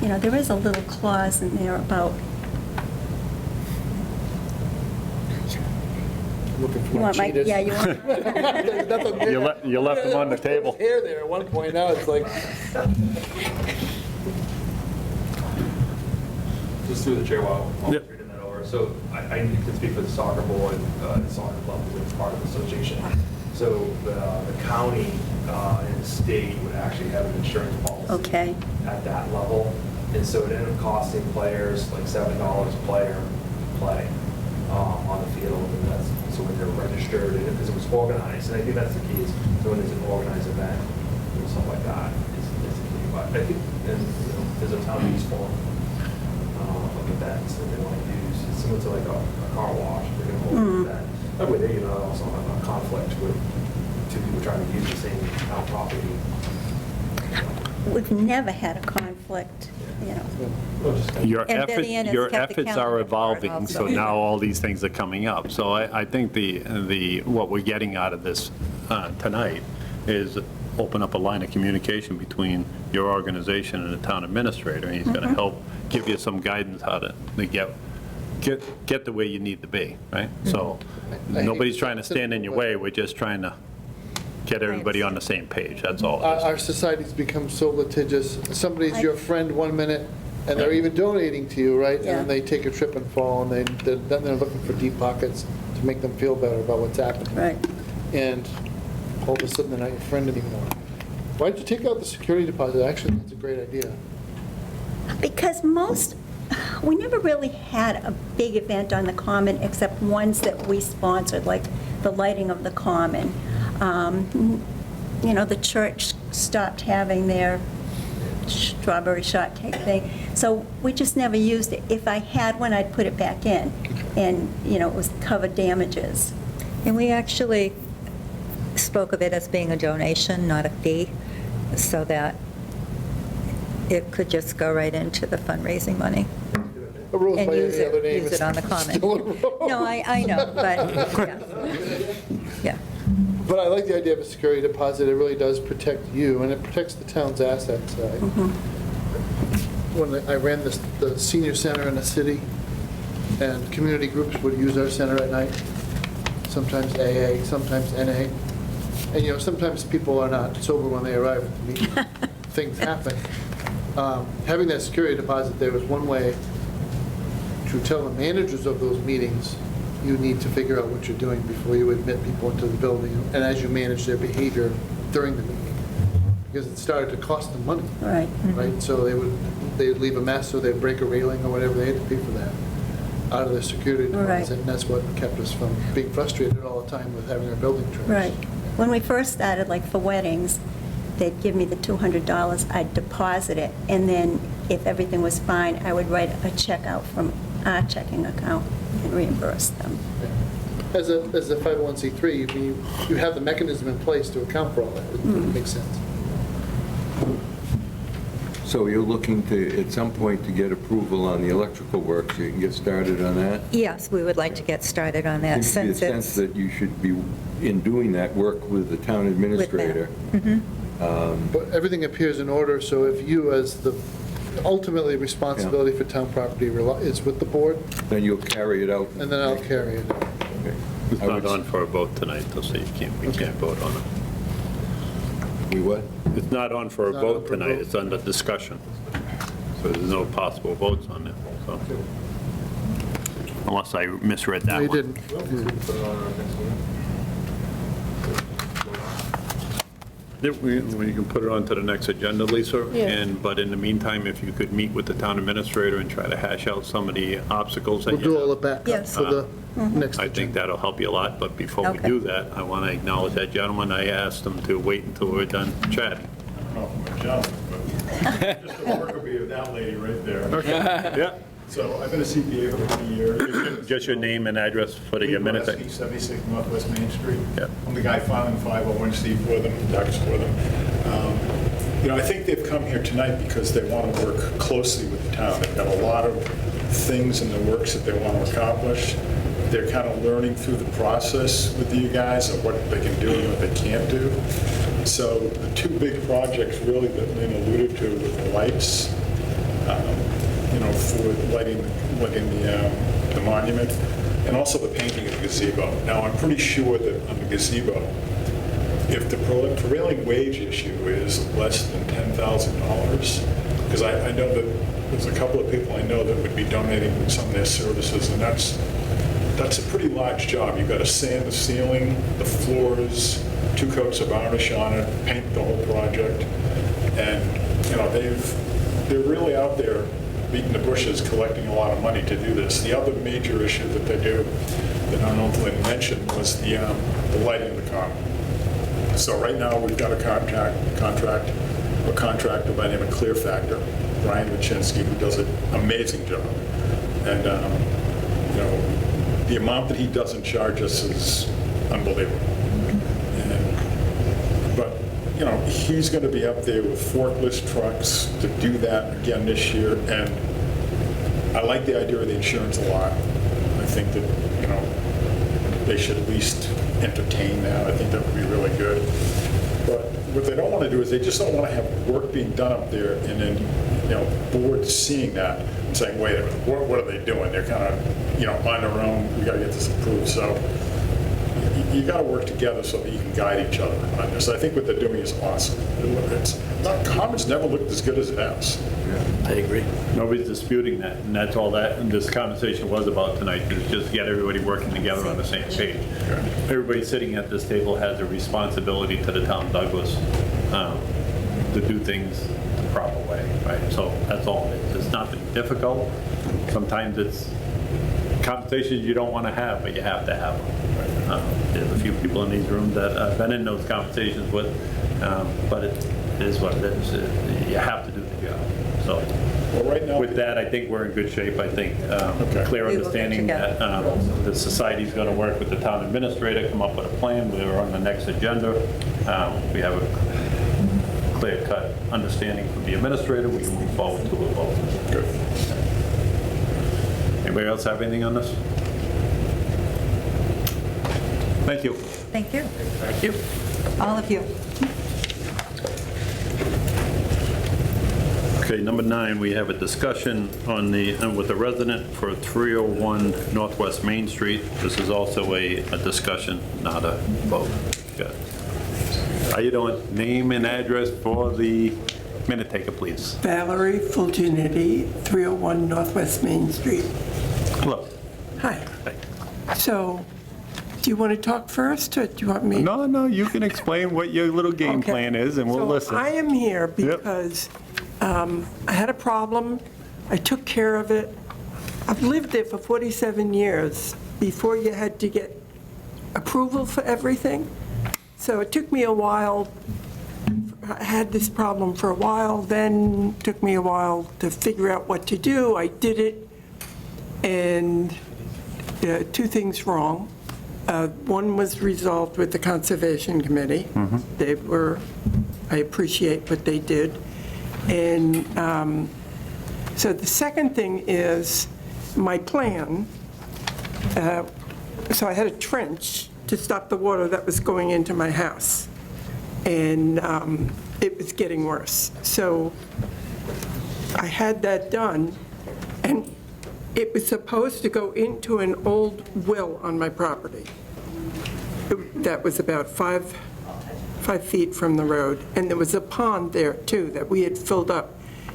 There is a little clause in there about, Looking for you my want my, cheaters. yeah, you want, There's nothing there. You left them on the table. Hair there at one point, now it's like, Just through the chair while Yep. reading that over. So I can speak for the soccer board, the soccer club, which is part of the association. So the county and the state would actually have an insurance policy okay. at that level. And so it ended up costing players like $7 a player to play on the field. And that's, so when they're registered, because it was organized, and I think that's the key, is so when there's an organized event, and stuff like that, is the key. But I think there's a town use form of events that they want to use. It's similar to like a car wash. They're going to hold an event. That way they also have a conflict with two people trying to use the same town property. We've never had a conflict, Your And Betty Ann has kept the efforts are calendar for it evolving, also. so now all these things are coming up. So I think what we're getting out of this tonight is open up a line of communication between your organization and the town administrator, and he's going to help give you some guidance how to get the way you need to be, right? So nobody's trying to stand in your way, we're just trying to get everybody on the same page, that's all it is. our society's become so litigious. Somebody's your friend one minute, and they're even donating to you, right? And Yeah. then they take a trip and fall, and then they're looking for deep pockets to make them feel better about what's happening. right. And all of a sudden, they're not your friend anymore. Why'd you take out the security deposit? Actually, that's a great idea. Because we never really had a big event on the common except ones that we sponsored, like the lighting of the common. The church stopped having their strawberry shortcake thing. So we just never used it. If I had one, I'd put it back in, and, it was covered damages. And we actually spoke of it as being a donation, not a fee, so that it could just go right into the fundraising money. A rose And by use any other it, name use is it on the common. still a rose. No, I know, but, yeah. But I like the idea of a security deposit. It really does protect you, and it protects the town's assets. When I ran the senior center in the city, and community groups would use our center at night, sometimes AA, sometimes NA. And, sometimes people are not sober when they arrive at the meeting. Things happen. Having that security deposit there was one way to tell the managers of those meetings, you need to figure out what you're doing before you admit people into the building, and as you manage their behavior during the meeting, because it started to cost them money, Right. right? So they'd leave a mess, or they'd break a railing or whatever, they had to pay for that out of their security Right. deposit, and that's what kept us from being frustrated all the time with having our building trashed. Right. When we first started, like for weddings, they'd give me the $200, I'd deposit it, and then if everything was fine, I would write a check out from our checking account and reimburse them. As a 501c3, you have the mechanism in place to account for all that. It makes sense. So you're looking to, at some point, to get approval on the electrical work, so you can get started on that? Yes, we would like to get started on that, Seems to be a since sense it's that you should be, in doing that, work with the town administrator. But everything appears in order, so if you, as the, ultimately responsibility for town property is with the board, Then you'll carry it out. and then I'll carry it out. Okay. It's I not would- on for a vote tonight, though, so we can't vote on it. We what? It's not on for a It's not on vote for a tonight, vote. it's under discussion. So there's no possible votes on it, so. Unless I misread No, that you one. didn't. Yeah, we can put it on to the next agenda, Lisa, Yeah. but in the meantime, if you could meet with the town administrator and try to hash out some of the obstacles that We'll you do have. all the backup Yes. for the next I think agenda. that'll help you a lot, but before we Okay. do that, I want to acknowledge that gentleman. I asked him to wait until we're done chatting. I don't know if I'm a gentleman, but just the work will be with that lady right there. Yeah. So I've been a CPA for 20 years. Just your name and address for the minute. 76 Northwest Main Street. Yeah. I'm the guy filing 501c for them, tax for them. I think they've come here tonight because they want to work closely with the town. They've got a lot of things in the works that they want to accomplish. They're kind of learning through the process with you guys of what they can do and what they can't do. So the two big projects really that Lynn alluded to with the lights, for lighting the monument, and also the painting of the gazebo. Now, I'm pretty sure that on the gazebo, if the prevailing wage issue is less than $10,000, because I know that there's a couple of people I know that would be donating some of their services, and that's a pretty large job. You've got to sand the ceiling, the floors, 2 coats of varnish on it, paint the whole project, and they're really out there beating the bushes, collecting a lot of money to do this. The other major issue that they do that I don't know if Lynn mentioned was the lighting of the common. So right now, we've got a contractor by the name of Clear Factor, Brian Machinsky, who does an amazing job. And, the amount that he doesn't charge us is unbelievable. But he's going to be up there with forklift trucks to do that again this year. And I like the idea of the insurance a lot. I think that, they should at least entertain that. I think that would be really good. But what they don't want to do is they just don't want to have work being done up there and then, boards seeing that and saying, wait a minute, what are they doing? They're kind of, on their own, we got to get this approved. So you got to work together so that you can guide each other on this. I think what they're doing is awesome. Common's never looked as good as it has. I agree. Nobody's disputing that, and that's all that this conversation was about tonight, is just get everybody working together on the same page. Everybody sitting at this table has a responsibility to the town of Douglas to do things the proper way, right? So that's all it is. It's nothing difficult. Sometimes it's conversations you don't want to have, but you have to have them. There's a few people in these rooms that I've been in those conversations with, but it is what it is. You have to do the job. So Well, right now, with that, I think we're in good shape. I think clear We will get understanding that the society's going to work with the town administrator, come up with a plan. We're on the next agenda. We have a clear-cut understanding from the administrator. We can move forward to a vote. good. Anybody else have anything on this? Thank you. Thank you, Thank you. all of you. Okay, number 9, we have a discussion on with a resident for 301 Northwest Main Street. This is also a discussion, not a vote. Good. How you doing? Name and address for the minute taker, please. Valerie Fulginetti, 301 Northwest Main Street. Hello. Hi. Hi. So, do you want to talk first, or do you want me? No, you can explain what your little game Okay. plan is, and we'll listen. So I am here because I had a problem. I took care of it. I've lived there for 47 years before you had to get approval for everything. So it took me a while. I had this problem for a while, then took me a while to figure out what to do. I did it, and two things wrong. One was resolved with the Conservation Committee. They were, I appreciate what they did. And so the second thing is my plan. So I had a trench to stop the water that was going into my house. And it was getting worse. So I had that done, and it was supposed to go into an old well on my property. That was about 5 feet from the road, and there was a pond there too that we had filled up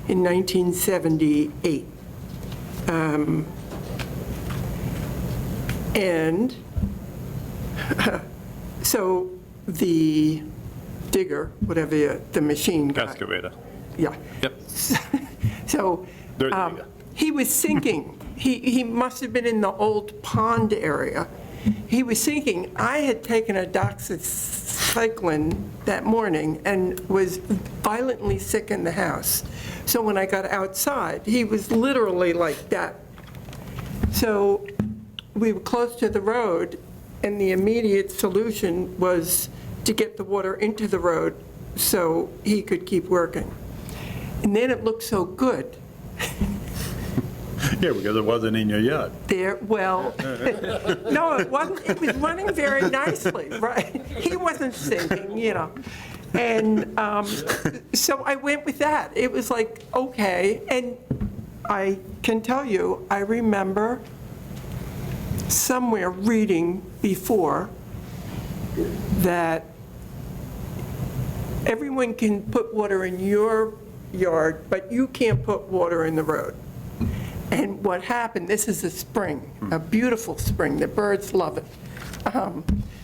in 1978. And so the digger, whatever the machine guy. Excavator. Yeah. Yep. So Dirt digger. he was sinking. He must have been in the old pond area. He was sinking. I had taken a doxycycline that morning and was violently sick in the house. So when I got outside, he was literally like that. So we were close to the road, and the immediate solution was to get the water into the road so he could keep working. And then it looked so good. Yeah, because it wasn't in your yard. Well, no, it wasn't. It was running very nicely, right? He wasn't sinking, And so I went with that. It was like, okay. And I can tell you, I remember somewhere reading before that everyone can put water in your yard, but you can't put water in the road. And what happened, this is a spring, a beautiful spring, the birds love it.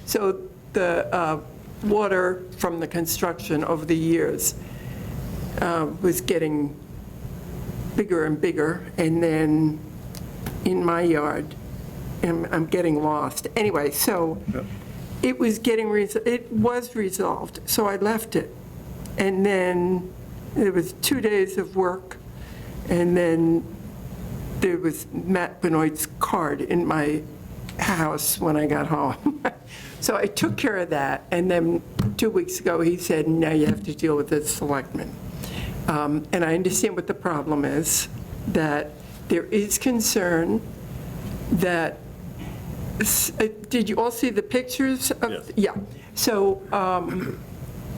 So the water from the construction over the years was getting bigger and bigger, and then in my yard, I'm getting lost. Anyway, so it was resolved, so I left it. And then there was 2 days of work, and then there was Matt Benoit's card in my house when I got home. So I took care of that, and then 2 weeks ago, he said, now you have to deal with the selectmen. And I understand what the problem is, that there is concern that, did you all see the pictures? Yes. Yeah. So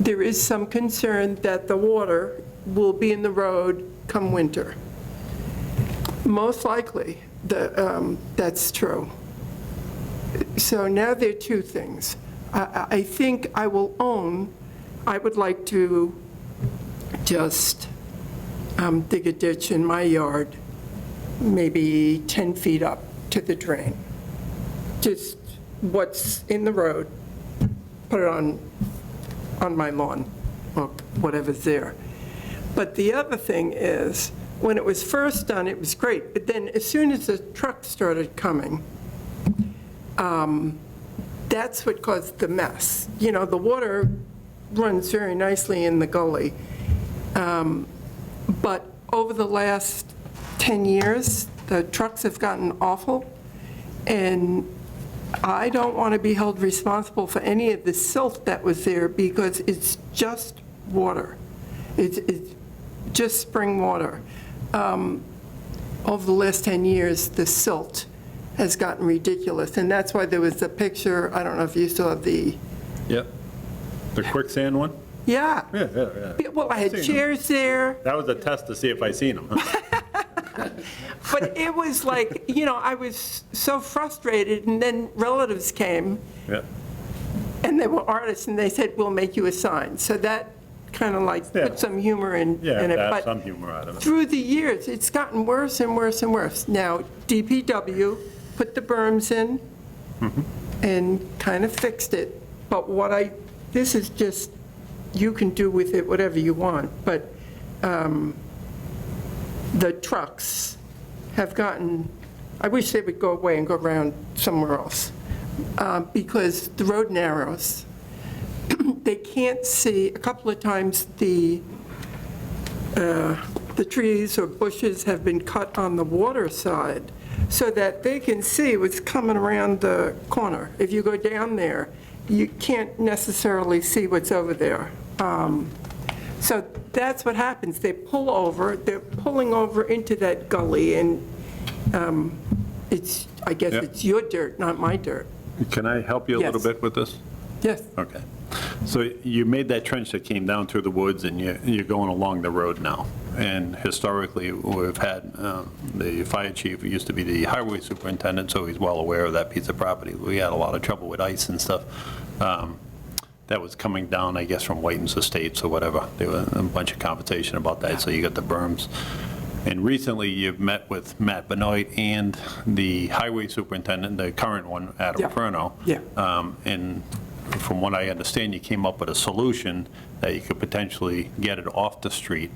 there is some concern that the water will be in the road come winter. Most likely, that's true. So now there are two things. I think I would like to just dig a ditch in my yard, maybe 10 feet up to the drain. Just what's in the road, put it on my lawn, or whatever's there. But the other thing is, when it was first done, it was great, but then as soon as the truck started coming, that's what caused the mess. The water runs very nicely in the gully, but over the last 10 years, the trucks have gotten awful, and I don't want to be held responsible for any of the silt that was there because it's just water. It's just spring water. Over the last 10 years, the silt has gotten ridiculous, and that's why there was a picture, I don't know if you saw the, Yep. The quicksand one? yeah. Yeah. Well, I had Seen them. chairs there. That was a test to see if I seen them. But it was like, I was so frustrated, and then relatives came, Yeah. and they were artists, and they said, we'll make you a sign. So that kind of like Yeah. put some humor in Yeah, it. to have But some humor out of it. through the years, it's gotten worse and worse and worse. Now, DPW put the berms in and kind of fixed it. But this is just, you can do with it whatever you want. But the trucks have gotten, I wish they would go away and go around somewhere else, because the road narrows. They can't see, a couple of times the trees or bushes have been cut on the water side so that they can see what's coming around the corner. If you go down there, you can't necessarily see what's over there. So that's what happens. They pull over, they're pulling over into that gully, and I guess Yeah. it's your dirt, not my dirt. Can I help you a little Yes. bit with this? Yes. Okay. So you made that trench that came down through the woods, and you're going along the road now. And historically, we've had, the fire chief used to be the highway superintendent, so he's well aware of that piece of property. We had a lot of trouble with ice and stuff. That was coming down, I guess, from Whiten's Estates or whatever. There was a bunch of conversation about that, so you got the berms. And recently, you've met with Matt Benoit and the highway superintendent, the current one, Adam Yeah. Furno. Yeah. And from what I understand, you came up with a solution that you could potentially get it off the street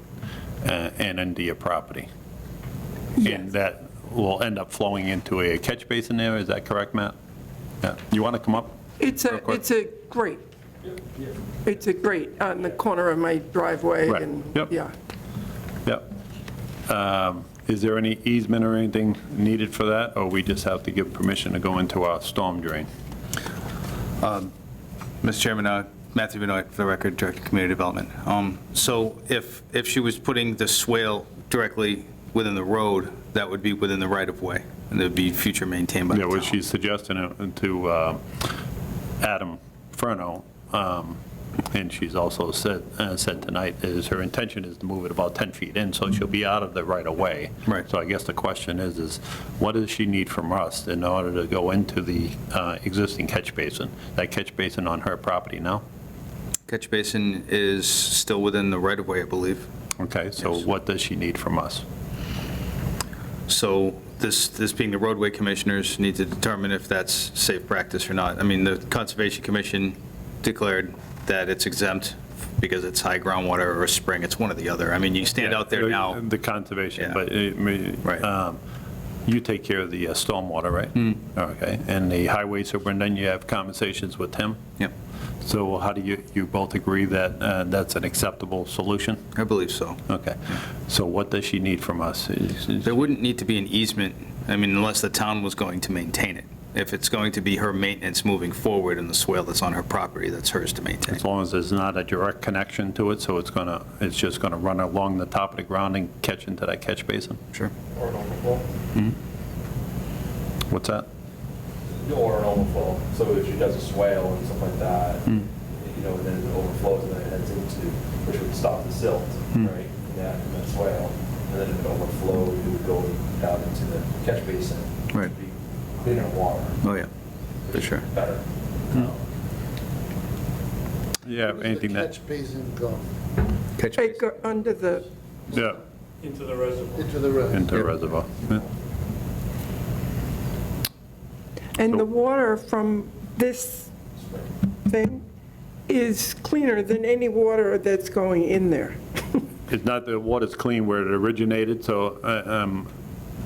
and into your property. And that will end up flowing into a catch basin there, is that correct, Matt? Yeah. You want to come up? It's real quick? a grate. It's a grate on the corner of my driveway. Right. And Yep. yeah. Yep. Is there any easement or anything needed for that, or we just have to give permission to go into our storm drain? Mr. Chairman, Matthew Benoit, for the record, Director of Community Development. So if she was putting the swale directly within the road, that would be within the right-of-way, and it would be future maintained by the Yeah, town. well, she's suggesting it to Adam Furno, and she's also said tonight is her intention is to move it about 10 feet in, so she'll be out of the right-of-way. Right. So I guess the question is what does she need from us in order to go into the existing catch basin? That catch basin on her property now? Catch basin is still within the right-of-way, I believe. Okay, so Yes. what does she need from us? So this being the roadway commissioners need to determine if that's safe practice or not. I mean, the Conservation Commission declared that it's exempt because it's high groundwater or a spring. It's one or the other. I mean, you stand out there now. The conservation, Yeah. but Right. you take care of the stormwater, right? Okay, and the highway superintendent, you have conversations with him? Yep, So how do you both agree that that's an acceptable solution? I believe so. Okay, so what does she need from us? There wouldn't need to be an easement, I mean, unless the town was going to maintain it. If it's going to be her maintenance moving forward in the swale that's on her property, that's hers to maintain. As long as there's not a direct connection to it, so it's just gonna run along the top of the ground and catch into that catch basin? Sure. Or an overflow. What's that? Or an overflow. So if she does a swale and stuff like that, and then it overflows and then it heads into, which would stop the silt, right, in that swale. And then if it overflowed, it would go down into the catch basin. which would Right. be cleaner water. Oh, yeah, for sure. Better. Yeah, anything that, Catch basin go Catch They basin. go under the, yeah, into the road. into the reservoir. Yeah. and the water from this thing is cleaner than any water that's going in there. It's not the water's clean where it originated, so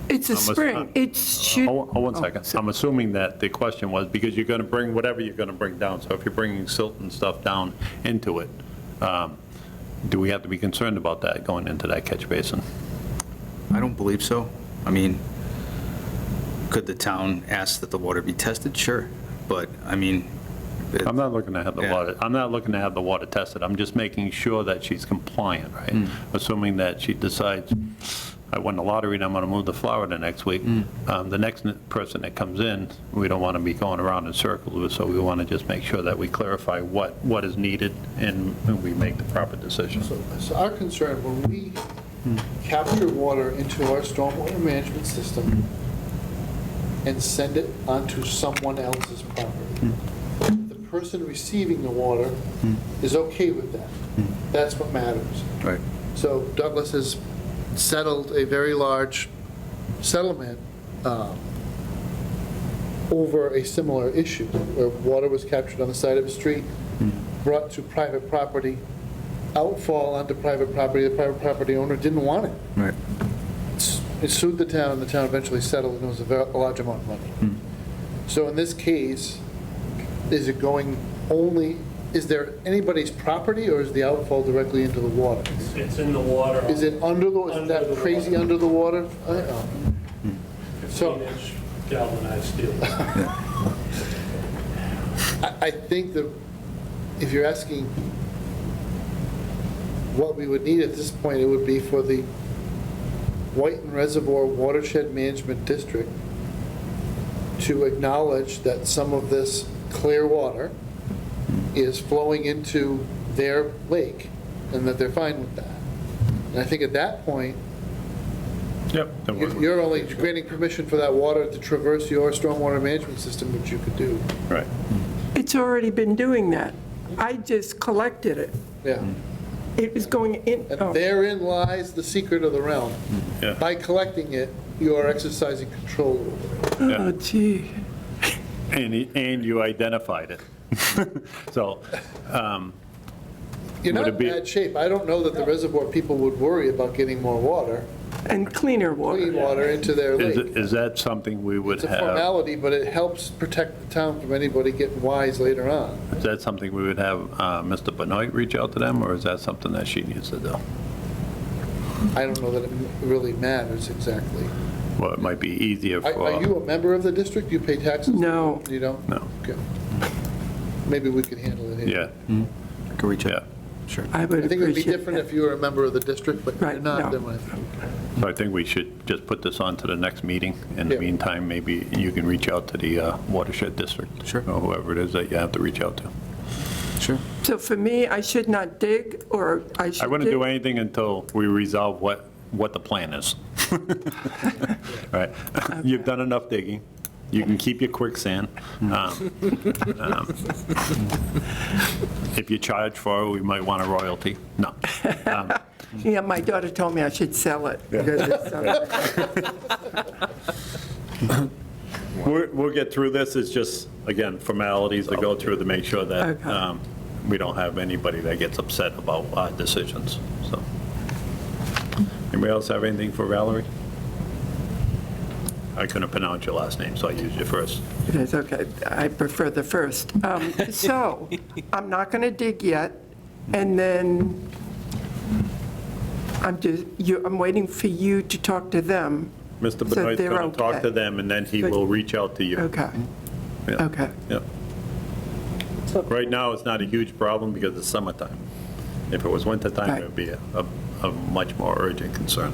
It's a I'm a- spring. It should. hold one second. I'm assuming that the question was, because you're going to bring whatever you're going to bring down, so if you're bringing silt and stuff down into it, do we have to be concerned about that going into that catch basin? I don't believe so. I mean, could the town ask that the water be tested? Sure, but, I mean... I'm not looking to have the Yeah. water, I'm not looking to have the water tested. I'm just making sure that she's compliant, right? Assuming that she decides, I won the lottery and I'm going to move to Florida next week. The next person that comes in, we don't want to be going around in circles with, so we want to just make sure that we clarify what is needed and we make the proper decision. So our concern, when we capture water into our stormwater management system and send it onto someone else's property, the person receiving the water is okay with that. That's what matters. Right. So Douglas has settled a very large settlement over a similar issue, where water was captured on the side of a street, brought to private property, outfall onto private property. The private property owner didn't want it. Right. It sued the town, and the town eventually settled, and it was a large amount of money. So in this case, is it going only, is there anybody's property, or is the outfall directly into the water? It's in the water. Is it under the, is Under that the crazy water. under the water? So- 15-inch galvanized steel. I think that if you're asking what we would need at this point, it would be for the Whiten Reservoir Watershed Management District to acknowledge that some of this clear water is flowing into their lake, and that they're fine with that. And I think at that point, Yep. then we're- you're only granting permission for that water to traverse your stormwater management system, which you could do. Right. It's already been doing that. I just collected it. Yeah. It was going in, And oh, therein lies the secret of the realm. Yeah. By collecting it, you are exercising control over it. oh, gee. And you identified it. So, You're not Would in it be- bad shape. I don't know that the reservoir people would worry about getting more water, And cleaner clean water. water into their is lake. is that something we would It's a have, formality, but it helps protect the town from anybody getting wise later on. is that something we would have Mr. Benoit reach out to them, or is that something that she needs to do? I don't know that it really matters exactly. Well, it might be easier Are for... you a member of the district? You pay taxes? No. You don't? No. Okay. Maybe we could handle it here. Yeah, Can reach yeah. out. Sure. I I would think it would be appreciate different that. if you were a member of the district, but if you're Right, not, no. then I... So I think we should just put this on to the next meeting. In the Yeah. meantime, maybe you can reach out to the watershed district. Sure. Or whoever it is that you have to reach out to. Sure. So for me, I should not dig, or I should I wouldn't do dig? anything until we resolve what the plan is. Right? You've done enough digging. You can keep your quicksand. If you charge for it, we might want a royalty. No. Yeah, my daughter told me I should sell it. because it's, We'll get through this. It's just, again, formalities to go through to make sure that Okay. we don't have anybody that gets upset about our decisions, so. Anybody else have anything for Valerie? I couldn't pronounce your last name, so I used you first. It is, okay. I prefer the first. So, I'm not going to dig yet, and then I'm waiting for you to talk to them. Mr. So Benoit's they're going to talk okay. to them, and then he Good. will reach out to you. Okay, Yeah. okay. Yeah. Right now, it's not a huge problem because it's summertime. If it was wintertime, Right. it would be a much more urgent concern.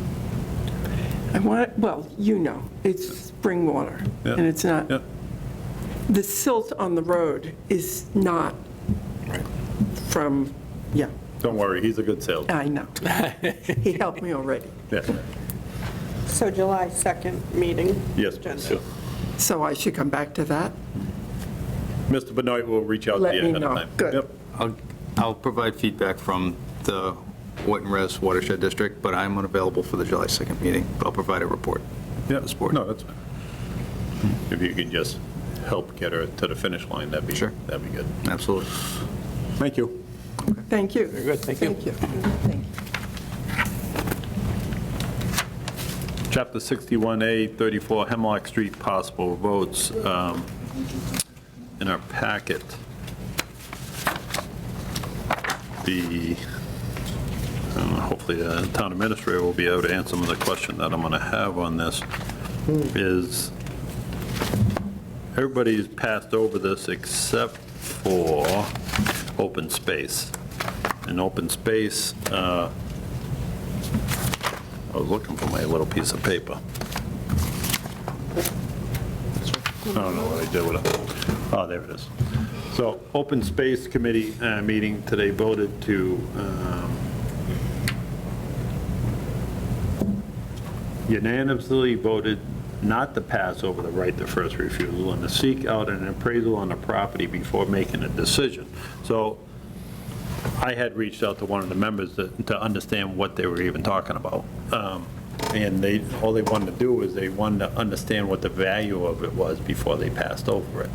I want, well, you know, it's spring water, Yeah. and it's not, Yeah. the silt on the road is not from, yeah, Don't worry, he's a good salesman. I know. He helped me already. Yeah. So July 2nd meeting. Yes, agenda. please. So I should come back to that? Mr. Benoit will reach out to Let you me ahead of know. time. Good. Yep. I'll provide feedback from the Whiten Res Watershed District, but I'm unavailable for the July 2nd meeting. I'll provide a report. Yeah, This board. no, that's fine. If you can just help get her to the finish line, that'd be Sure. good. Absolutely. Thank you. Thank you. Very good, thank you. Thank you. Chapter 61A, 34 Hemlock Street, possible votes in our packet. The hopefully the town administrator will be able to answer some of the question that I'm going to have on this, is everybody's passed over this except for open space. In open space, I was looking for my little piece of paper. I don't know what I did with it. Oh, there it is. So, Open Space Committee meeting today voted to unanimously voted not to pass over the right to first refusal and to seek out an appraisal on the property before making a decision. So I had reached out to one of the members to understand what they were even talking about. And all they wanted to do was they wanted to understand what the value of it was before they passed over it.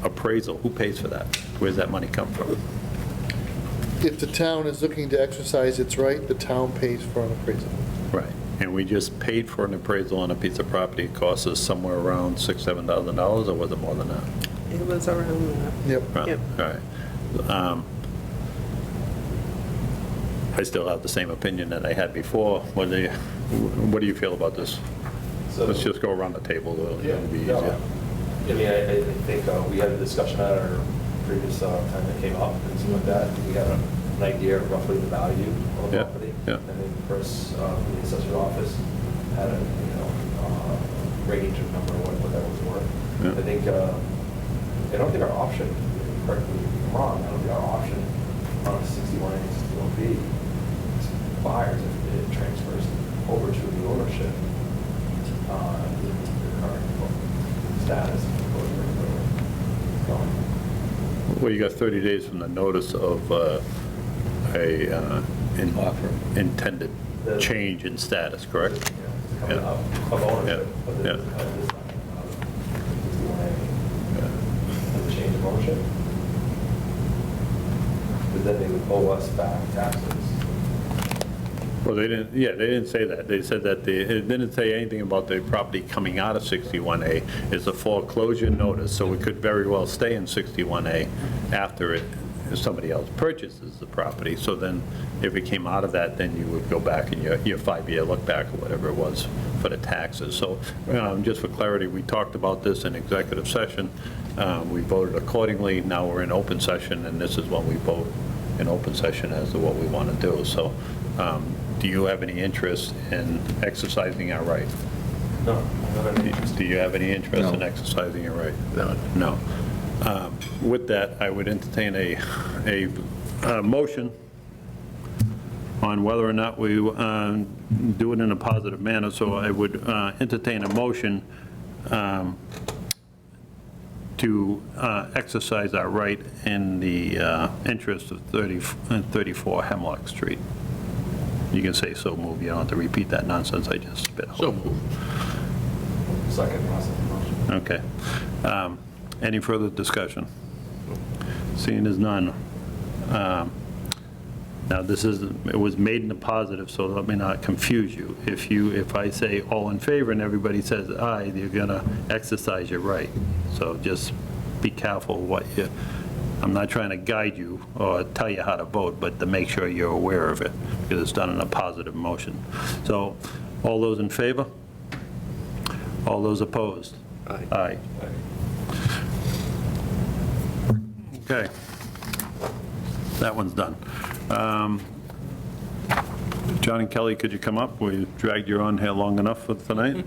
Appraisal, who pays for that? Where's that money come from? If the town is looking to exercise its right, the town pays for an appraisal. Right. And we just paid for an appraisal on a piece of property. It cost us somewhere around $6,000, $7,000, or was it more than that? It was around that. Yep. Right. Yep. All right. I still have the same opinion that I had before. What do you feel about this? So- Let's just go around the table. It'll be Yeah. easier. I mean, I think we had a discussion at our previous time that came up and something like that. We had an idea of roughly the value of the Yeah, property. yeah. And then Chris, from the assessor's office, had a, range of number what that was worth. Yeah. I think, I don't think our option, correct me if I'm wrong, I don't think our option on a 61A and 61B buyers, if it transfers over to the ownership, the current status. Well, you got 30 days from the notice of intended change in status, correct? Coming up of ownership. Yeah. But Yeah. this is kind of this time, 61A, the change of ownership. But then they would owe us back taxes. Well, they didn't say that. They said that it didn't say anything about the property coming out of 61A. It's a foreclosure notice, so it could very well stay in 61A after if somebody else purchases the property. So then, if it came out of that, then you would go back in your 5-year look back or whatever it was for the taxes. So just for clarity, we talked about this in executive session. We voted accordingly. Now we're in open session, and this is when we vote in open session as to what we want to do. So do you have any interest in exercising our right? No, I don't have any interest. Do you have any interest in No. exercising your right? No. With that, I would entertain a motion on whether or not we do it in a positive manner. So I would entertain a motion to exercise our right in the interest of 34 Hemlock Street. You can say so move. You don't have to repeat that nonsense I just spit out. So moved. Second process of motion. Okay. Any further discussion? Seeing as none. Now, it was made in the positive, so let me not confuse you. If I say all in favor and everybody says aye, you're going to exercise your right. So just be careful what I'm not trying to guide you or tell you how to vote, but to make sure you're aware of it, because it's done in a positive motion. So, all those in favor? All those opposed? Aye. Aye. Okay. That one's done. John and Kelly, could you come up? We dragged you on here long enough for tonight.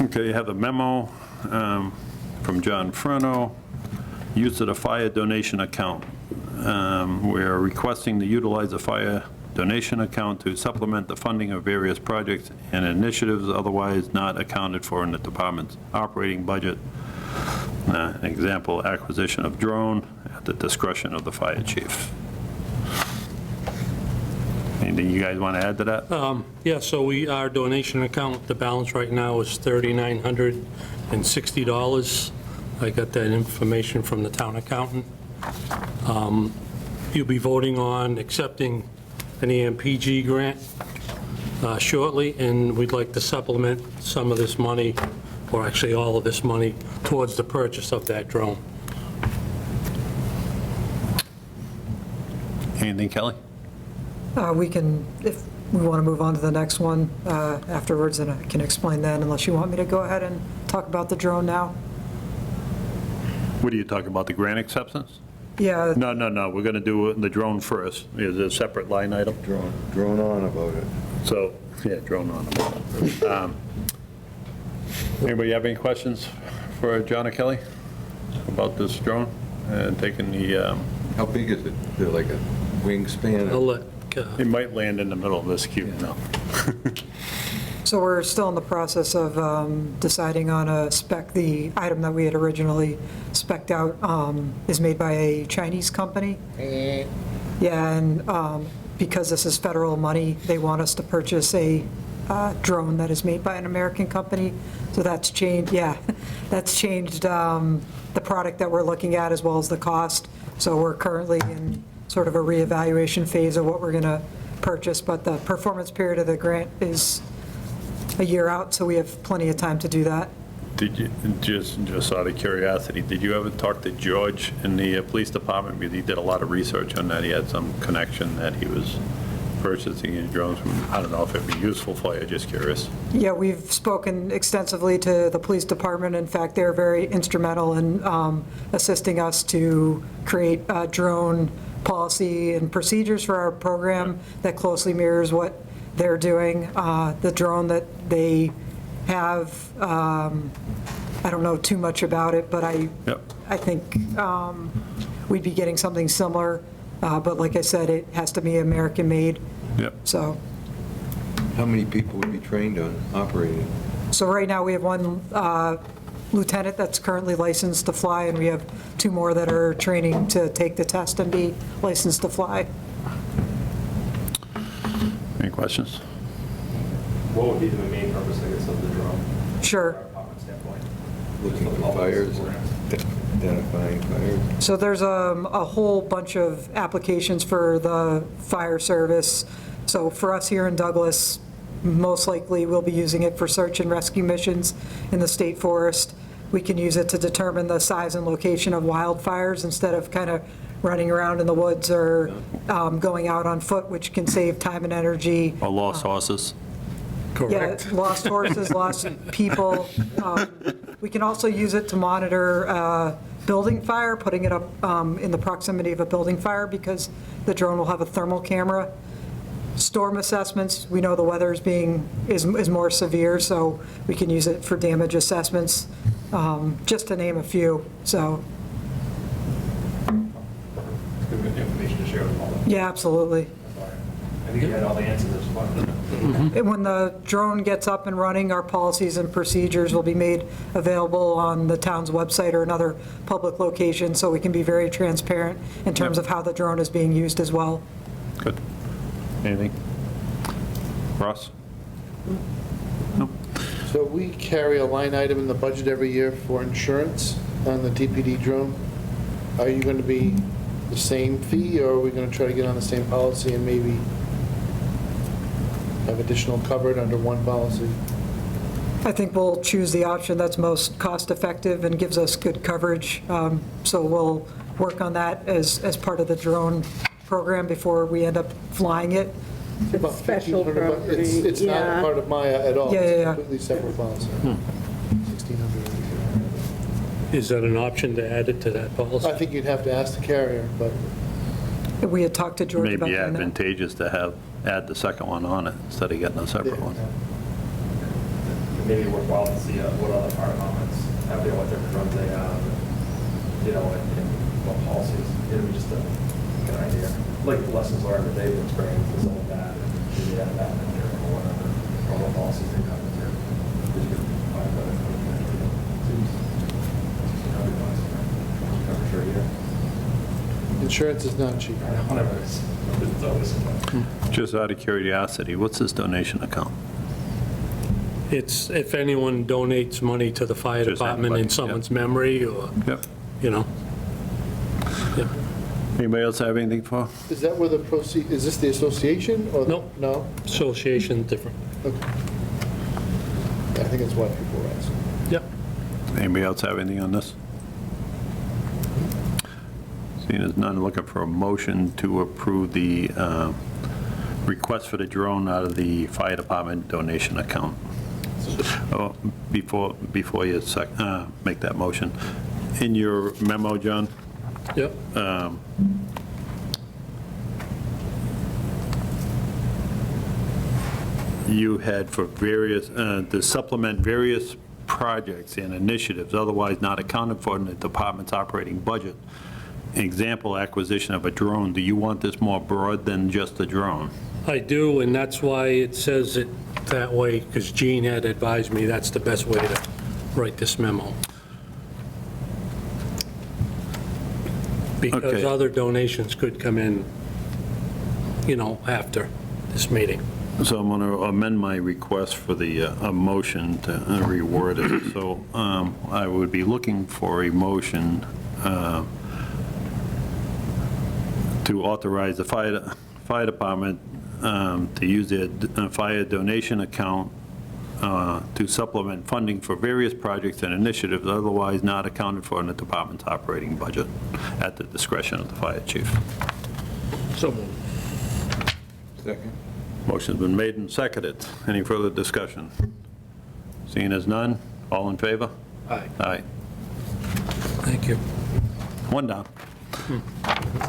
Okay, you have a memo from John Furno, use of the fire donation account. We're requesting to utilize the fire donation account to supplement the funding of various projects and initiatives otherwise not accounted for in the department's operating budget. An example, acquisition of drone at the discretion of the fire chief. Anything you guys want to add to that? Yeah, so our donation account, the balance right now is $3,960. I got that information from the town accountant. you'll be voting on accepting an EMPG grant shortly, and we'd like to supplement some of this money, or actually all of this money, towards the purchase of that drone. Anything, Kelly? We can, if we want to move on to the next one afterwards, then I can explain that, unless you want me to go ahead and talk about the drone now. What are you talking about, the grant acceptance? Yeah, No, we're going to do the drone first. Is it a separate line item? Drone on about it. So, yeah, drone on about it. Anybody have any questions for John or Kelly about this drone and taking the, How big is it? Is it like a wingspan? I'll let, it might land in the middle of this cube now. so we're still in the process of deciding on a spec. The item that we had originally spec'd out is made by a Chinese company. Yeah, and because this is federal money, they want us to purchase a drone that is made by an American company. So that's changed, yeah, that's changed the product that we're looking at as well as the cost. So we're currently in sort of a reevaluation phase of what we're going to purchase, but the performance period of the grant is a year out, so we have plenty of time to do that. Did you, just out of curiosity, did you ever talk to George in the police department? Because he did a lot of research on that. He had some connection that he was purchasing these drones from. I don't know if it'd be useful for you, just curious. Yeah, we've spoken extensively to the police department. In fact, they're very instrumental in assisting us to create a drone policy and procedures for our program that closely mirrors what they're doing. The drone that they have, I don't know too much about it, but I think we'd be getting something similar. But like I said, it has to be American-made. Yep. So. How many people would be trained on operating? So right now, we have one lieutenant that's currently licensed to fly, and we have 2 more that are training to take the test and be licensed to fly. Any questions? What would be the main purpose, I guess, of the drone? Sure. From a department standpoint? Looking for fires, identifying fires? So there's a whole bunch of applications for the fire service. So for us here in Douglas, most likely we'll be using it for search and rescue missions in the state forest. We can use it to determine the size and location of wildfires instead of kind of running around in the woods or going out on foot, which can save time and energy. Or lost horses? correct? Yeah, lost horses, lost people. We can also use it to monitor building fire, putting it up in the proximity of a building fire, because the drone will have a thermal camera. Storm assessments, we know the weather is more severe, so we can use it for damage assessments, just to name a few, so. Good information to share with all of them. Yeah, absolutely. I think you had all the answers, I just wanted to. And when the drone gets up and running, our policies and procedures will be made available on the town's website or another public location, so we can be very transparent in terms of how the drone is being used as well. Good. Anything? Ross? No. So we carry a line item in the budget every year for insurance on the DPD drone. Are you going to be the same fee, or are we going to try to get on the same policy and maybe have additional covered under one policy? I think we'll choose the option that's most cost-effective and gives us good coverage. So we'll work on that as part of the drone program before we end up flying it. It's about special $1,500 bucks. property, It's not yeah. part of Maya at all. Yeah, It's yeah, a yeah. completely separate policy. $1,600. Is that an option to add it to that policy? I think you'd have to ask the carrier, but We had talked to George about Maybe doing that. advantageous to add the second one on it instead of getting a separate one. It may be worthwhile to see what other fire departments have, what different drones they have, and what policies, just to get an idea. Like the lessons learned that they've experienced and some of that, and maybe add that in there or whatever, or what policies they have in there. Because you can find that information. Seems cover for a year. insurance is not cheap. Whatever it is, it's always. Just out of curiosity, what's this donation account? It's if anyone donates money to the fire Just department anybody, in yeah. someone's memory, or, Yep. you know. Yeah. Anybody else have anything for? Is that where the proceed, is this the association or? No. No? Association, different. Okay. Yeah, I think that's why people were asking. Yep. Anybody else have anything on this? Seeing as none, looking for a motion to approve the request for the drone out of the fire department donation account. Oh, before you make that motion, in your memo, John, Yep. you had for various, to supplement various projects and initiatives otherwise not accounted for in the department's operating budget. Example, acquisition of a drone. Do you want this more broad than just a drone? I do, and that's why it says it that way, because Gene had advised me that's the best way to write this memo. Because Okay. other donations could come in, after this meeting. So I'm going to amend my request for the a motion to reword it. So I would be looking for a motion to authorize the fire department to use their fire donation account to supplement funding for various projects and initiatives otherwise not accounted for in the department's operating budget at the discretion of the fire chief. So moved. Second. Motion's been made and seconded. Any further discussion? Seeing as none, all in favor? Aye. Aye. Thank you. One down.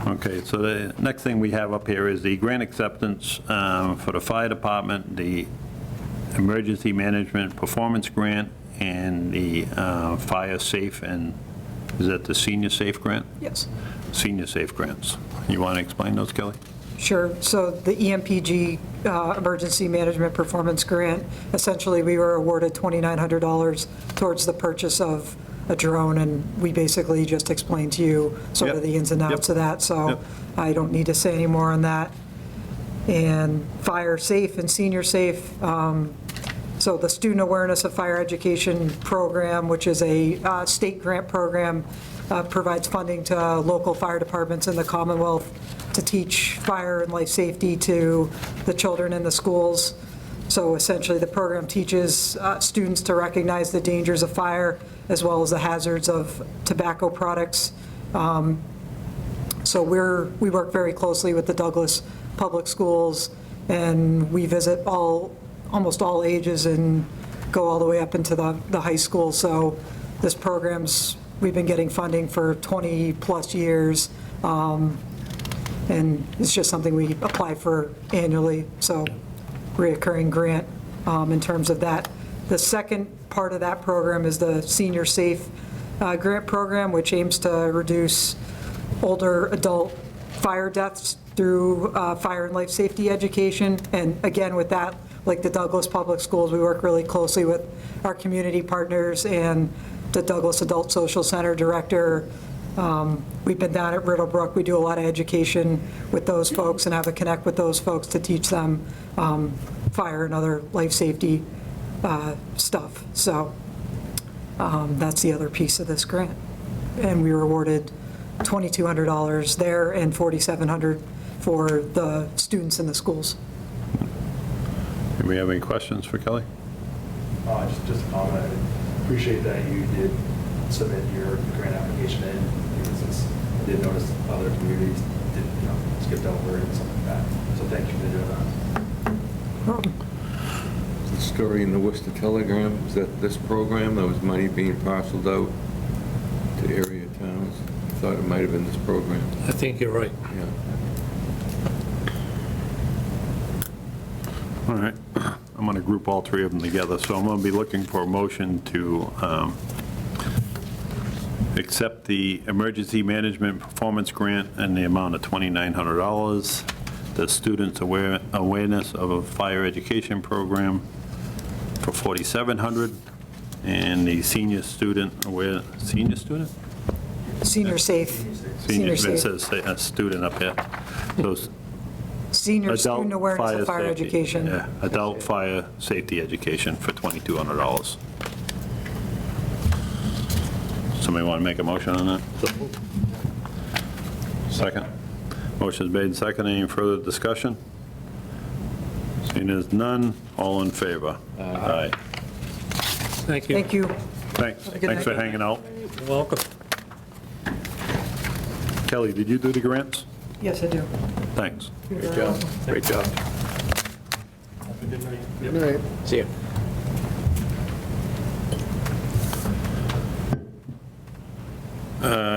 Okay, so the next thing we have up here is the grant acceptance for the fire department, the emergency management performance grant, and the fire safe, and is that the senior safe grant? Yes. Senior safe grants. You want to explain those, Kelly? Sure. So the EMPG Emergency Management Performance Grant, essentially, we were awarded $2,900 towards the purchase of a drone, and we basically just explained to you sort of Yep. the ins and outs Yep. of that, so Yep. I don't need to say any more on that. And fire safe and senior safe, so the Student Awareness of Fire Education Program, which is a state grant program, provides funding to local fire departments in the Commonwealth to teach fire and life safety to the children in the schools. So essentially, the program teaches students to recognize the dangers of fire as well as the hazards of tobacco products. So we work very closely with the Douglas Public Schools, and we visit almost all ages and go all the way up into the high school. So this program's, we've been getting funding for 20-plus years, and it's just something we apply for annually, so reoccurring grant in terms of that. The second part of that program is the Senior Safe Grant Program, which aims to reduce older adult fire deaths through fire and life safety education. And again, with that, like the Douglas Public Schools, we work really closely with our community partners and the Douglas Adult Social Center director. We've been down at Riddlebrook. We do a lot of education with those folks and have a connect with those folks to teach them fire and other life safety stuff. So that's the other piece of this grant. And we were awarded $2,200 there and $4,700 for the students in the schools. Do we have any questions for Kelly? Just a comment. I appreciate that you did submit your grant application in, since I did notice other communities did, skipped over it and stuff like that. So thank you for doing that. The story in the Worcester Telegram, is that this program, there was money being parceled out to area towns? I thought it might have been this program. I think you're right. Yeah. All right, I'm going to group all three of them together, so I'm going to be looking for a motion to accept the Emergency Management Performance Grant in the amount of $2,900, the Students Awareness of a Fire Education Program for $4,700, and the Senior Safe. Senior It Safe. says a student up here. So Senior adult Student Awareness of Fire safety. Education. Yeah, adult fire safety education for $2,200. Somebody want to make a motion on that? Second? Motion's made and seconded. Any further discussion? Seeing as none, all in favor? Aye. Thank you. Thank you. Thanks. Good Thanks for night. hanging out. You're welcome. Kelly, did you do the grants? Yes, I do. Thanks. Great job. Great job. Good night. See you.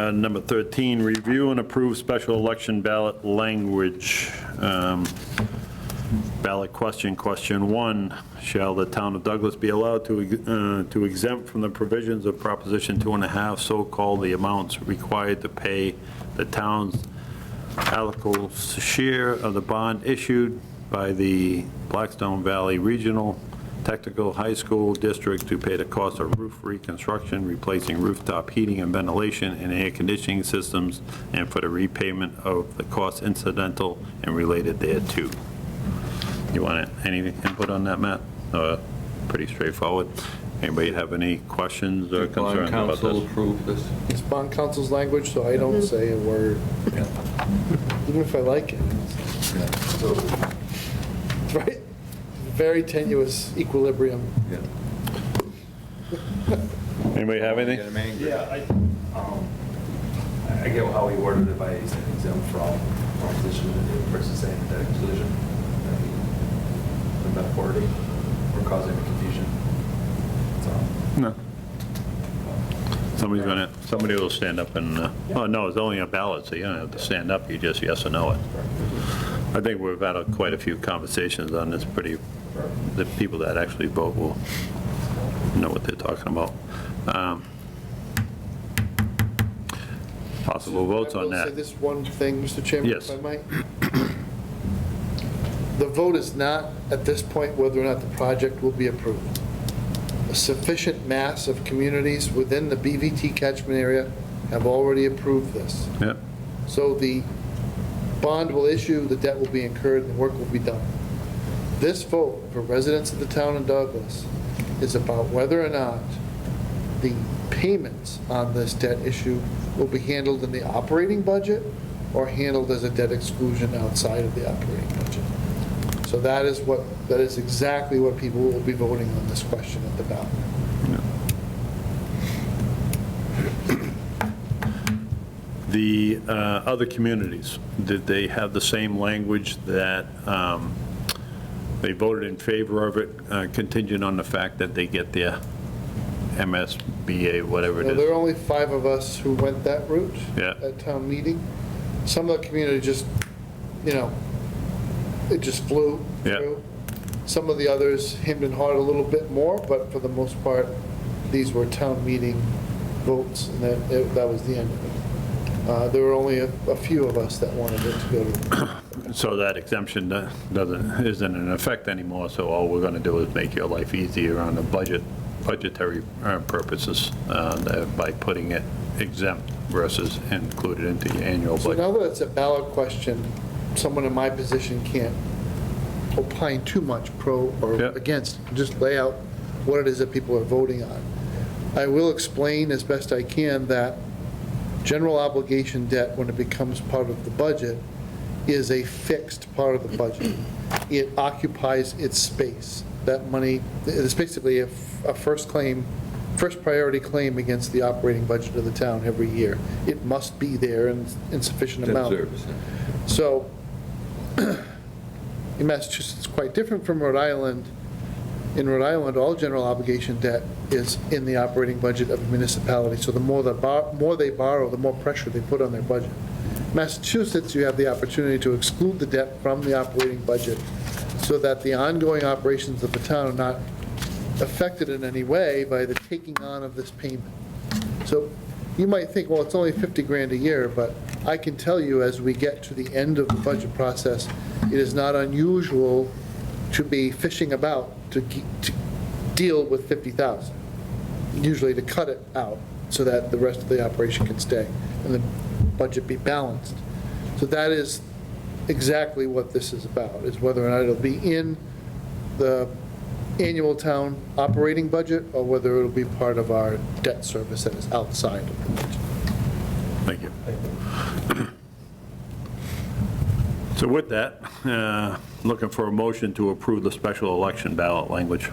Number 13, review and approve special election ballot language. Ballot question, question 1, shall the town of Douglas be allowed to exempt from the provisions of Proposition 2.5, so-called the amounts required to pay the town's allocable share of the bond issued by the Blackstone Valley Regional Technical High School District to pay the cost of roof reconstruction, replacing rooftop heating and ventilation and air conditioning systems, and for the repayment of the costs incidental and related thereto. You want any input on that, Matt? Pretty straightforward. Anybody have any questions or concerns about Council this? approve this? It's bond council's language, so I don't say a word, even if I like it. It's right, very tenuous equilibrium. Anybody have anything? Yeah, I get how he worded it by exempt from proposition versus saying debt exclusion. The metaphorically, or causing confusion. So, No. Somebody will stand up and, oh, no, it's only a ballot, so you don't have to stand up, you just yes or no it. I think we've had quite a few conversations on this, the people that actually vote will know what they're talking about. Possible votes on I will say that. this one thing, Mr. Chairman, Yes. if I might. The vote is not, at this point, whether or not the project will be approved. A sufficient mass of communities within the BVT catchment area have already approved this. Yeah. So the bond will issue, the debt will be incurred, and the work will be done. This vote for residents of the town of Douglas is about whether or not the payments on this debt issue will be handled in the operating budget or handled as a debt exclusion outside of the operating budget. So that is exactly what people will be voting on this question at the ballot. The other communities, did they have the same language that they voted in favor of it, contingent on the fact that they get their MSBA, whatever it Now, there is? are only 5 of us who went that route Yeah. at town meeting. Some of the community just, it just flew Yeah. through. Some of the others hemmed and hawed a little bit more, but for the most part, these were town meeting votes, and that was the end of it. There were only a few of us that wanted it to go to. So that exemption isn't in effect anymore, so all we're going to do is make your life easier on the budgetary purposes by putting it exempt versus included into your annual So budget. now that it's a ballot question, someone in my position can't opine too much pro or Yeah. against, just lay out what it is that people are voting on. I will explain as best I can that general obligation debt, when it becomes part of the budget, is a fixed part of the budget. It occupies its space. That money is basically a first priority claim against the operating budget of the town every year. It must be there in sufficient Debt amount. service. So in Massachusetts, it's quite different from Rhode Island. In Rhode Island, all general obligation debt is in the operating budget of a municipality. So the more they borrow, the more pressure they put on their budget. Massachusetts, you have the opportunity to exclude the debt from the operating budget so that the ongoing operations of the town are not affected in any way by the taking on of this payment. So you might think, well, it's only 50 grand a year, but I can tell you as we get to the end of the budget process, it is not unusual to be fishing about to deal with 50,000, usually to cut it out so that the rest of the operation can stay and the budget be balanced. So that is exactly what this is about, is whether or not it'll be in the annual town operating budget or whether it'll be part of our debt service that is outside of the budget. Thank you. So with that, looking for a motion to approve the special election ballot language.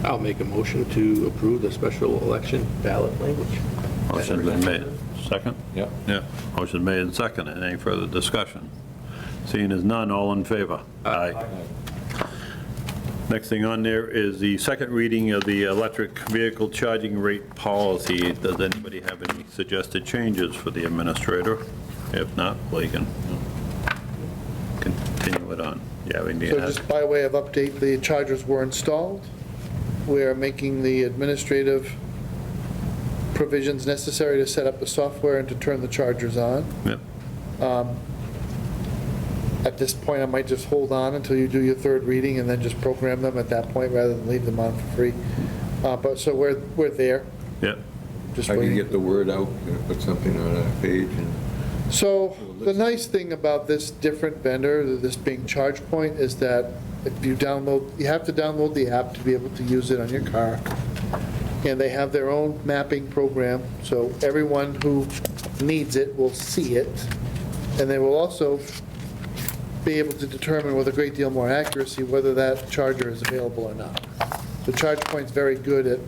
I'll make a motion to approve the special election ballot language. Motion's been made. Second? Yep. Yeah. Motion made and seconded. Any further discussion? Seeing as none, all in favor? Aye. Next thing on there is the second reading of the electric vehicle charging rate policy. Does anybody have any suggested changes for the administrator? If not, we can continue it on. You have anything So to add? just by way of update, the chargers were installed. We are making the administrative provisions necessary to set up the software and to turn the chargers on. Yep. At this point, I might just hold on until you do your third reading and then just program them at that point rather than leave them on for free. But, so we're there, Yep. just I can waiting. get the word out, put something on a page and. So the nice thing about this different vendor, this being ChargePoint, is that if you download, you have to download the app to be able to use it on your car. And they have their own mapping program, so everyone who needs it will see it. And they will also be able to determine with a great deal more accuracy whether that charger is available or not. The ChargePoint's very good at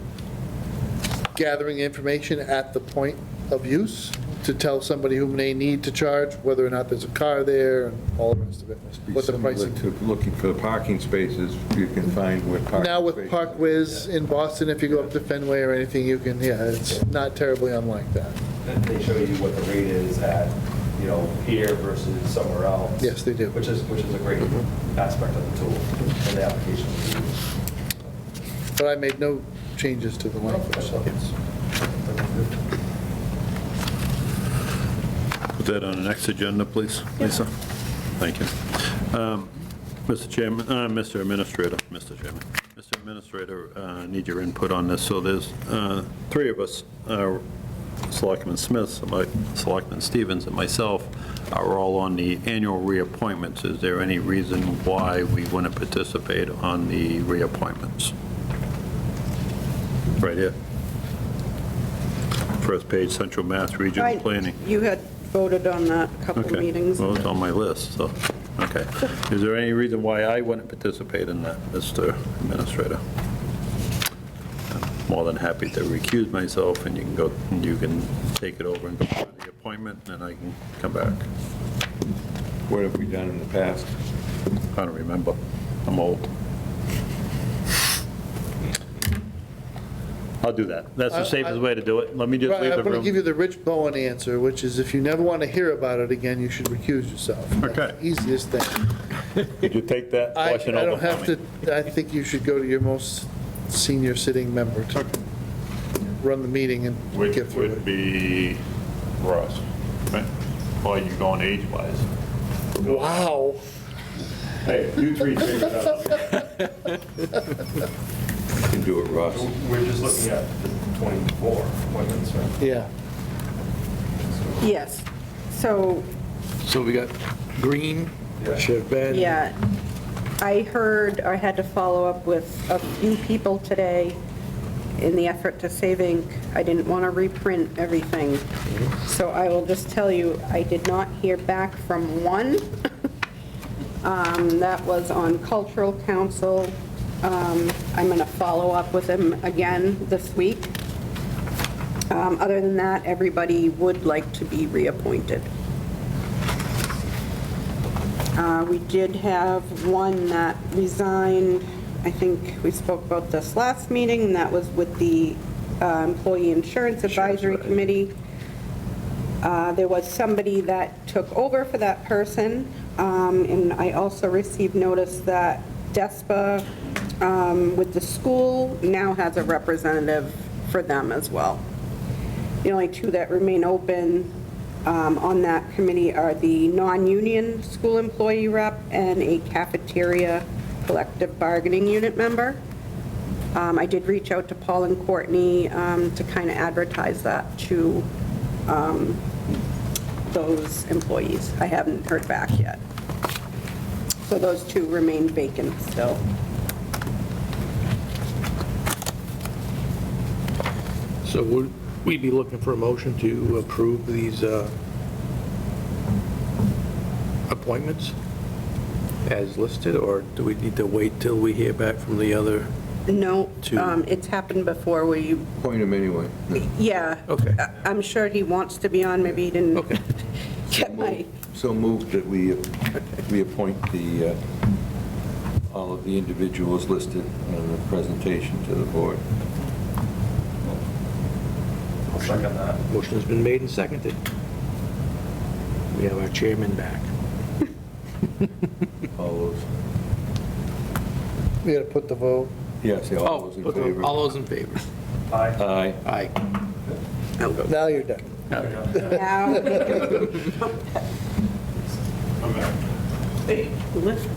gathering information at the point of use to tell somebody who may need to charge, whether or not there's a car there and all the rest of it. Be What the similar pricing. to looking for the parking spaces, you can find where parking. Now with spaces- ParkWiz in Boston, if you go up to Fenway or anything, you can, yeah, it's not terribly unlike that. And they show you what the rate is at, you know, here versus somewhere else. Yes, they do. Which is a great aspect of the tool and the application. But I made no changes to the language, so it's. Put that on the next agenda, please, Lisa. Thank you. Mr. Chairman, Mr. Administrator, Mr. Chairman, Mr. Administrator, need your input on this. So there's three of us, Selectman Smith, Selectman Stevens, and myself are all on the annual reappointments. Is there any reason why we wouldn't participate on the reappointments? Right here. First page, Central Mass Regional Planning. You had voted on that a couple of Okay, meetings. well, it's on my list, so, okay. Is there any reason why I wouldn't participate in that, Mr. Administrator? I'm more than happy to recuse myself, and you can go, and you can take it over and go through the appointment, and I can come back. What have we done in the past? I don't remember. I'm old. I'll do that. That's the safest way to do it. Let me just Right, leave the I'm going to give room. you the Rich Bowen answer, which is if you never want to hear about it again, you should recuse yourself. That's Okay. the easiest thing. Could you take that I question over don't have for me? to, I think you should go to your most senior sitting member to run the meeting and Which get through would it. be Russ, right? Or you going age-wise? Wow. Hey, you three figure it out. You can do it, Ross. We're just looking at the 24 appointments, right? Yeah. Yes. So, So we got Green, which have been. yeah, I heard, I had to follow up with a few people today in the effort to save ink. I didn't want to reprint everything. So I will just tell you, I did not hear back from one. That was on Cultural Council. I'm going to follow up with him again this week. Other than that, everybody would like to be reappointed. We did have one that resigned. I think we spoke about this last meeting, and that was with the Employee Insurance Advisory Committee. There was somebody that took over for that person, and I also received notice that DESPA with the school now has a representative for them as well. The only two that remain open on that committee are the non-union school employee rep and a cafeteria collective bargaining unit member. I did reach out to Paul and Courtney to kind of advertise that to those employees. I haven't heard back yet. So those two remain vacant still. So would we be looking for a motion to approve these appointments as listed, or do we need to wait till we hear back from the other? No, Two. it's happened before where you, Appoint him anyway. yeah. Okay. I'm sure he wants to be on, maybe he didn't Okay. get my, So moved that we appoint all of the individuals listed in the presentation to the board. I'll second that. Motion has been made and seconded. We have our chairman back. All those, We got to put the vote. yes, all those in favor? All those in favor? Aye. Aye. Aye. Now you're done. now, I'm back. lift.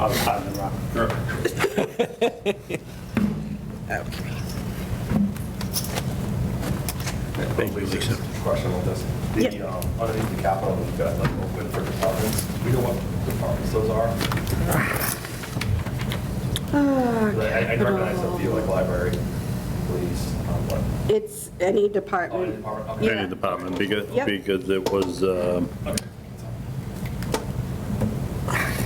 I'm hiding the rock. Thank you, Lisa. Question on this. Underneath the capital, we've got like open for departments. Do we know what departments those are? I recognize a few like library, police, what? It's any Oh, any department. department, okay. Any department, because Yep. it was,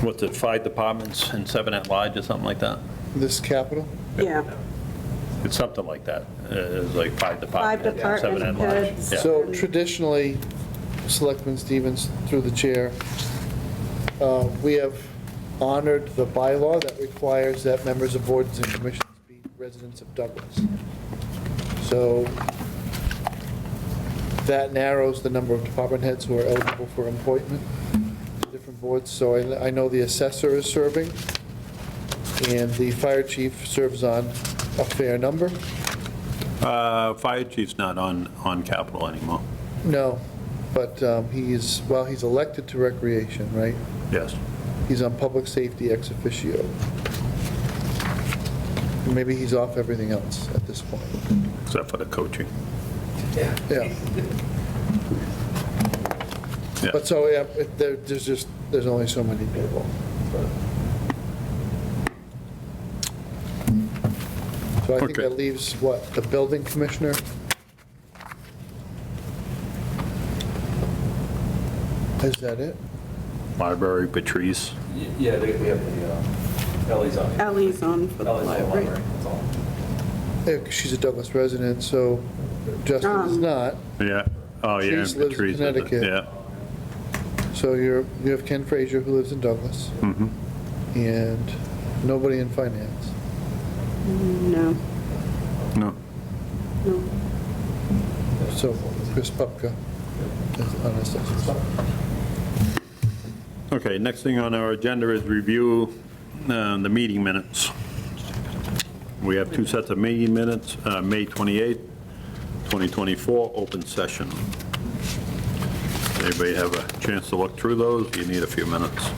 what's it, 5 departments and 7 at large or something like that? This capital? Yeah. It's something like that. It's like 5 Five departments, 7 at department large. heads. Yeah. So traditionally, Selectman Stevens, through the chair, we have honored the bylaw that requires that members of boards and commissions be residents of Douglas. So that narrows the number of department heads who are eligible for appointment to different boards. So I know the assessor is serving, and the fire chief serves on a fair number. Fire chief's not on capital anymore. No, but he's elected to recreation, right? Yes. He's on public safety ex officio. And maybe he's off everything else at this point. Except for the coaching. Yeah. Yeah. But so, yeah, there's only so many people. So I think Okay. that leaves, what, the building commissioner? Is that it? Library, Patrice. Yeah, we have the Ellie's on. Ellie's on for the Ellie's on the library. library, that's all. Yeah, 'cause she's a Douglas resident, so Justin is not. Yeah. Oh, yeah. Patrice lives in Patrice is it. Connecticut. Yeah. So you have Ken Frazier, who lives in Douglas, Mhm. and nobody in finance. No, No. no. So Chris Pupka is on assessment. Okay, next thing on our agenda is review the meeting minutes. We have 2 sets of meeting minutes, May 28th, 2024, open session. Anybody have a chance to look through those? You need a few minutes.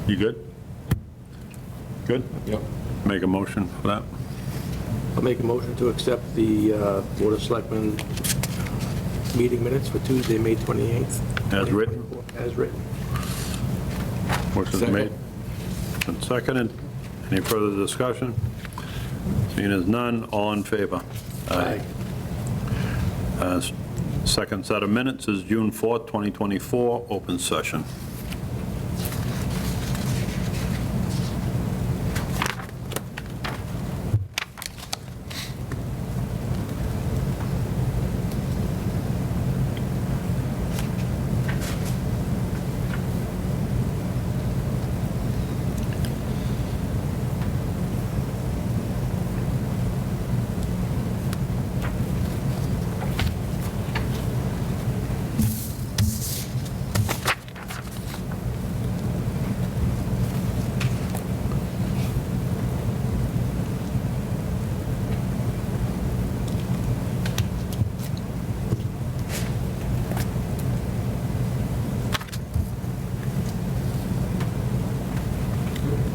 You good? Good? Yep. Make a motion for that? I'll make a motion to accept the Board of Selectmen meeting minutes for Tuesday, May 28th. As written? As written. Motion's Second. made and seconded. Any further discussion? Seeing as none, all in favor? Aye. Second set of minutes is June 4th, 2024, open session.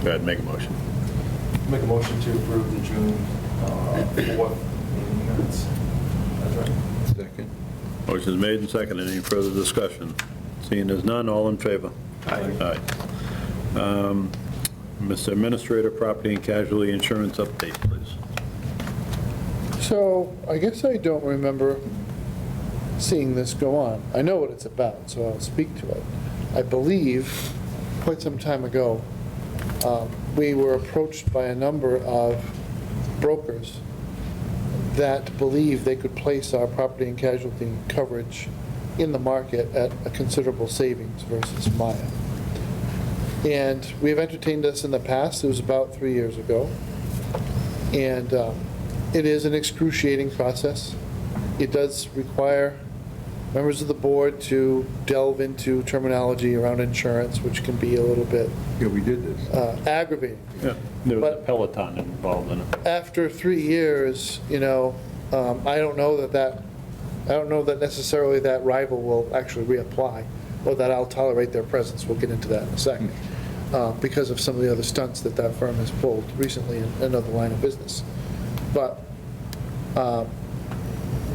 Go ahead, make a motion. Make a motion to approve the June 4th meeting minutes. That's right. Second. Motion's made and seconded. Any further discussion? Seeing as none, all in favor? Aye. Mr. Administrator, Property and Casualty Insurance update, please. So I guess I don't remember seeing this go on. I know what it's about, so I'll speak to it. I believe, quite some time ago, we were approached by a number of brokers that believed they could place our property and casualty coverage in the market at a considerable savings versus Maya. And we have entertained this in the past. It was about 3 years ago. And it is an excruciating process. It does require members of the board to delve into terminology around insurance, which can be a little bit Yeah, we did this. aggravating. Yeah, there was a But- Peloton involved in it. After 3 years, I don't know that necessarily that rival will actually reapply, or that I'll tolerate their presence. We'll get into that in a second, because of some of the other stunts that firm has pulled recently in another line of business. But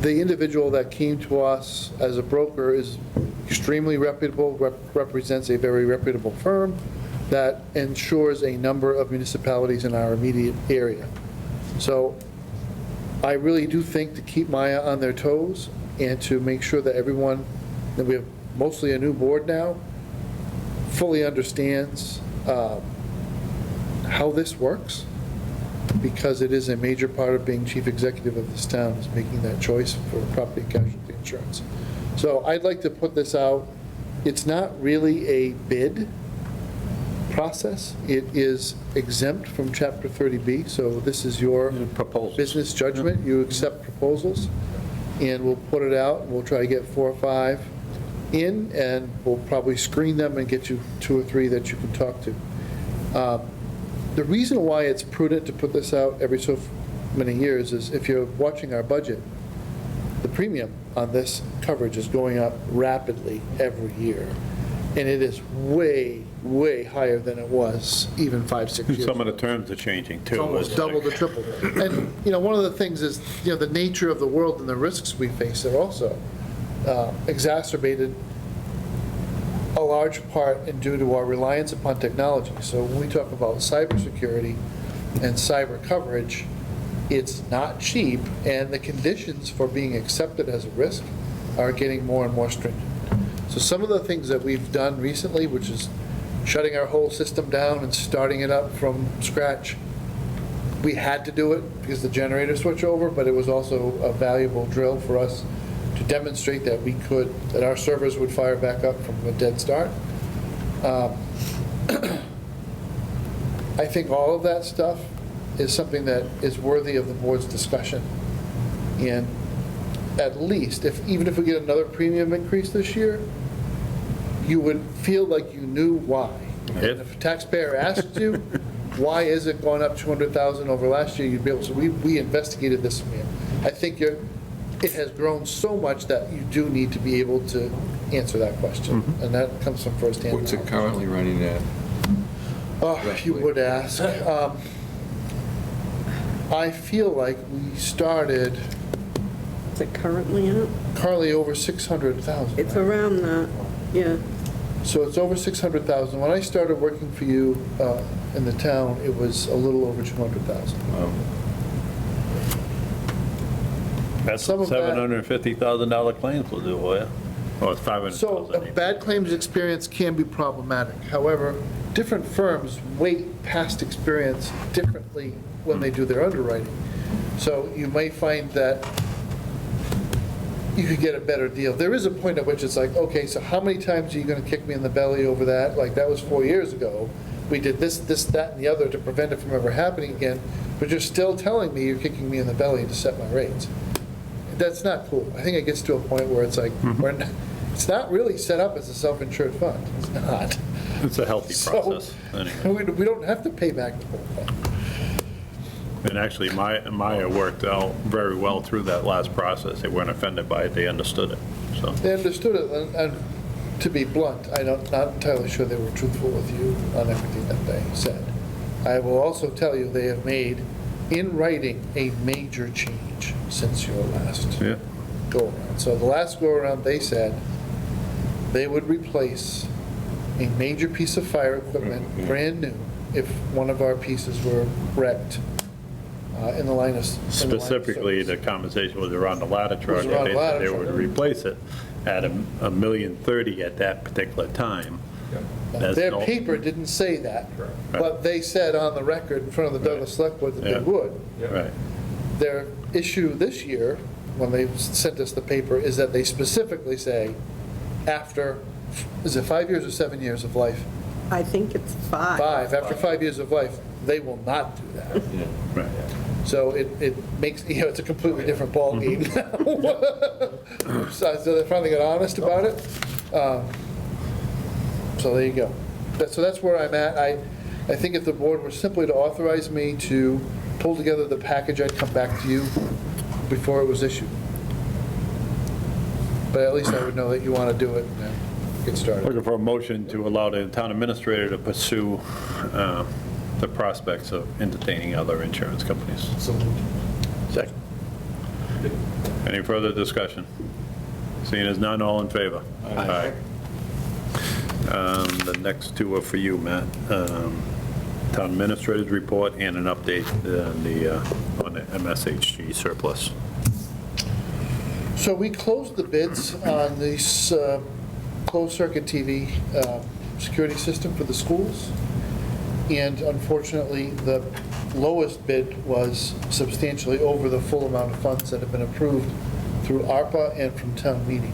the individual that came to us as a broker is extremely reputable, represents a very reputable firm that insures a number of municipalities in our immediate area. So I really do think to keep Maya on their toes and to make sure that everyone, that we have mostly a new board now, fully understands how this works, because it is a major part of being chief executive of this town, is making that choice for property and casualty insurance. So I'd like to put this out. It's not really a bid process. It is exempt from Chapter 30B, so this is your Proposals. business judgment. You accept proposals, and we'll put it out, and we'll try to get 4 or 5 in, and we'll probably screen them and get you 2 or 3 that you can talk to. The reason why it's prudent to put this out every so many years is if you're watching our budget, the premium on this coverage is going up rapidly every year. And it is way, way higher than it was even 5, 6 years ago. Some of the terms are changing, too. It's almost doubled or tripled. And, one of the things is, the nature of the world and the risks we face are also exacerbated a large part and due to our reliance upon technology. So when we talk about cybersecurity and cyber coverage, it's not cheap, and the conditions for being accepted as a risk are getting more and more stringent. So some of the things that we've done recently, which is shutting our whole system down and starting it up from scratch, we had to do it because the generator switched over, but it was also a valuable drill for us to demonstrate that that our servers would fire back up from a dead start. I think all of that stuff is something that is worthy of the board's discussion. And at least, even if we get another premium increase this year, you would feel like you knew why. And if a taxpayer asked you, why is it going up 200,000 over last year, you'd be able to, we investigated this. I think it has grown so much that you do need to be able to answer that question. And that comes from firsthand What's it knowledge. currently running at? Oh, you would ask. I feel like we started Is it currently up? currently over 600,000. It's around that, yeah. So it's over 600,000. When I started working for you in the town, it was a little over 200,000. That's Some of that- $750,000 claims will do, will you? Oh, it's 500,000. So a bad claims experience can be problematic. However, different firms weight past experience differently when they do their underwriting. So you may find that you could get a better deal. There is a point at which it's like, okay, so how many times are you going to kick me in the belly over that? Like, that was 4 years ago. We did this, that, and the other to prevent it from ever happening again, but you're still telling me you're kicking me in the belly to set my rates. That's not cool. I think it gets to a point where it's like, it's not really set up as a self-insured fund. It's not. It's a healthy process. Anyway. We don't have to pay back the whole thing. And actually, Maya worked out very well through that last process. They weren't offended by it, they understood it, so. They understood it, and to be blunt, I'm not entirely sure they were truthful with you on everything that they said. I will also tell you, they have made, in writing, a major change since your last Yeah. go-around. So the last go-around, they said they would replace a major piece of fire equipment, brand new, if one of our pieces were wrecked in the line of Specifically, the conversation was around the ladder truck. around They the ladder said they truck. would replace it at $1,030,000 at that particular time. That's Their no- paper didn't say that, Right. but they said on the record in front of the Douglas Select Board that Yeah. they would. Right. Their issue this year, when they sent us the paper, is that they specifically say, after, is it 5 years or 7 years of life? I think it's 5. 5, after 5 years of life, they will not do that. Right. So it makes, it's a completely different ballgame now. So they finally got honest about it. So there you go. So that's where I'm at. I think if the board were simply to authorize me to pull together the package, I'd come back to you before it was issued. But at least I would know that you want to do it and then get started. Looking for a motion to allow the town administrator to pursue the prospects of entertaining other insurance companies. Second. Any further discussion? Seeing as none, all in favor? Aye. The next two are for you, Matt. Town administrator's report and an update on the MSHG surplus. So we closed the bids on this closed-circuit TV security system for the schools, and unfortunately, the lowest bid was substantially over the full amount of funds that have been approved through ARPA and from town meeting.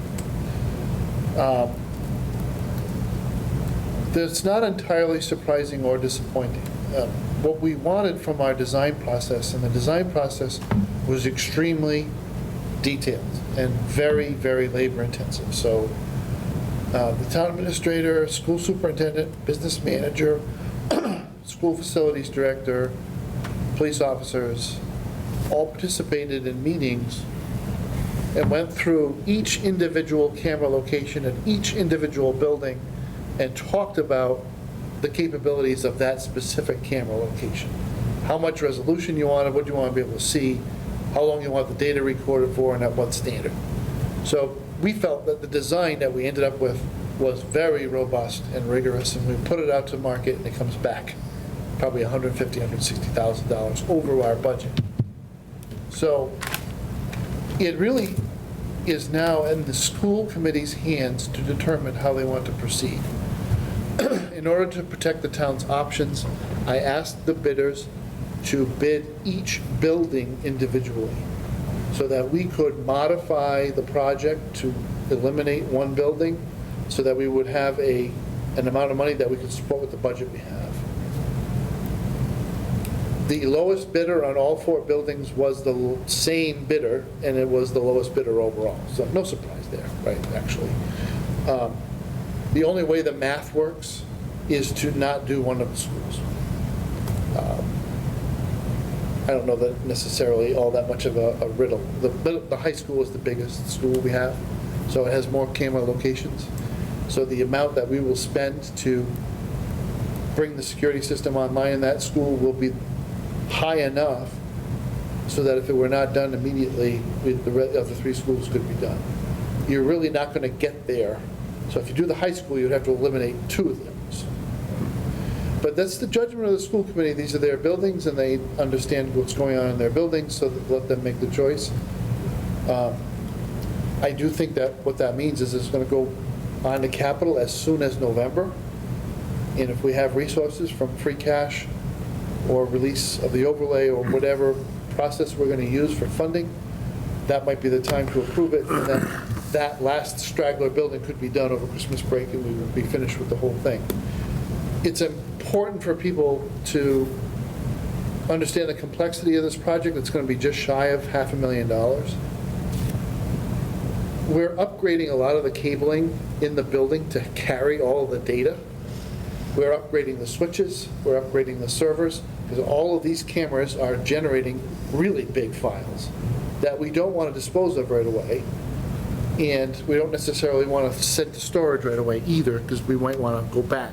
That's not entirely surprising or disappointing. What we wanted from our design process, and the design process was extremely detailed and very, very labor-intensive. So the town administrator, school superintendent, business manager, school facilities director, police officers, all participated in meetings and went through each individual camera location and each individual building and talked about the capabilities of that specific camera location. How much resolution you wanted, what you want to be able to see, how long you want the data recorded for, and at what standard. So we felt that the design that we ended up with was very robust and rigorous, and we put it out to market, and it comes back probably $150,000, $160,000 over our budget. So it really is now in the school committee's hands to determine how they want to proceed. In order to protect the town's options, I asked the bidders to bid each building individually so that we could modify the project to eliminate one building so that we would have an amount of money that we could support with the budget we have. The lowest bidder on all 4 buildings was the same bidder, and it was the lowest bidder overall. So no surprise there, right, actually. The only way the math works is to not do one of the schools. I don't know that necessarily all that much of a riddle. The high school is the biggest school we have, so it has more camera locations. So the amount that we will spend to bring the security system online in that school will be high enough so that if it were not done immediately, the other 3 schools could be done. You're really not going to get there. So if you do the high school, you'd have to eliminate 2 of them. But that's the judgment of the school committee. These are their buildings, and they understand what's going on in their buildings, so let them make the choice. I do think that what that means is it's going to go on to capital as soon as November. And if we have resources from free cash or release of the overlay or whatever process we're going to use for funding, that might be the time to approve it. And then that last straggler building could be done over Christmas break, and we would be finished with the whole thing. It's important for people to understand the complexity of this project. It's going to be just shy of $500,000. We're upgrading a lot of the cabling in the building to carry all of the data. We're upgrading the switches, we're upgrading the servers, because all of these cameras are generating really big files that we don't want to dispose of right away. And we don't necessarily want to send to storage right away either, because we might want to go back.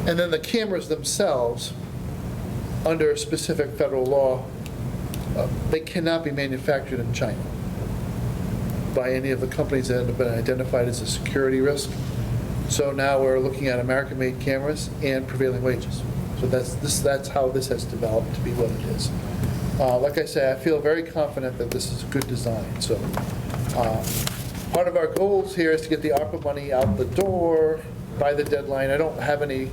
And then the cameras themselves under specific federal law, they cannot be manufactured in China by any of the companies that have been identified as a security risk. So now we're looking at American-made cameras and prevailing wages. So that's how this has developed to be what it is. Like I say, I feel very confident that this is a good design. So part of our goals here is to get the ARPA money out the door by the deadline. I don't have any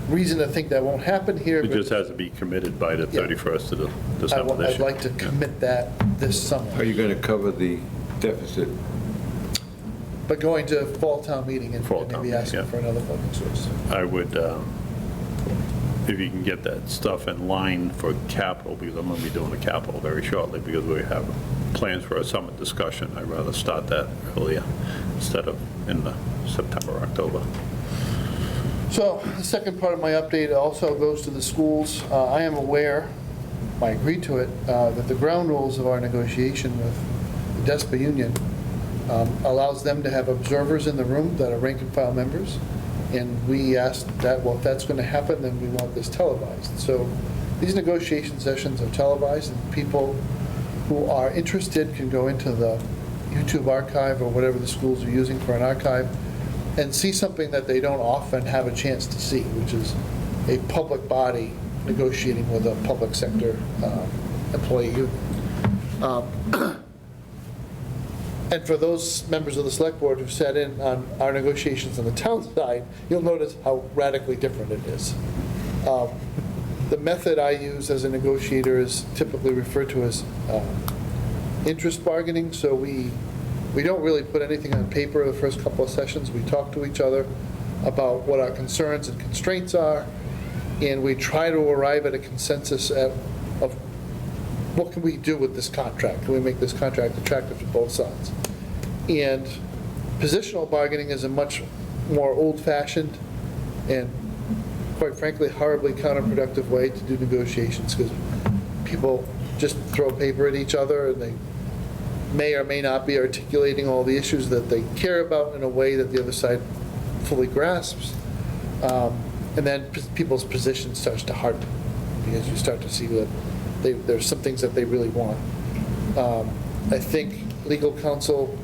reason to think that won't happen here. It but just has to be committed by the 31st of December this I'd year. like to commit that this summer. Are you going to cover the deficit? But going to fall town meeting and Fall town maybe meeting, asking yeah. for another funding source. I would, if you can get that stuff in line for capital, because I'm going to be doing the capital very shortly, because we have plans for a summit discussion. I'd rather start that earlier instead of in the September, October. So the second part of my update also goes to the schools. I am aware, I agreed to it, that the ground rules of our negotiation with the DESPA union allows them to have observers in the room that are rank and file members. And we asked that, well, if that's going to happen, then we want this televised. So these negotiation sessions are televised, and people who are interested can go into the YouTube archive or whatever the schools are using for an archive and see something that they don't often have a chance to see, which is a public body negotiating with a public sector employee union. And for those members of the select board who've sat in on our negotiations on the town side, you'll notice how radically different it is. The method I use as a negotiator is typically referred to as interest bargaining. So we don't really put anything on paper the first couple of sessions. We talk to each other about what our concerns and constraints are, and we try to arrive at a consensus of what can we do with this contract? Can we make this contract attractive to both sides? And positional bargaining is a much more old-fashioned and, quite frankly, horribly counterproductive way to do negotiations, because people just throw paper at each other, and they may or may not be articulating all the issues that they care about in a way that the other side fully grasps. And then people's position starts to harden, because you start to see that there's some things that they really want. I think legal counsel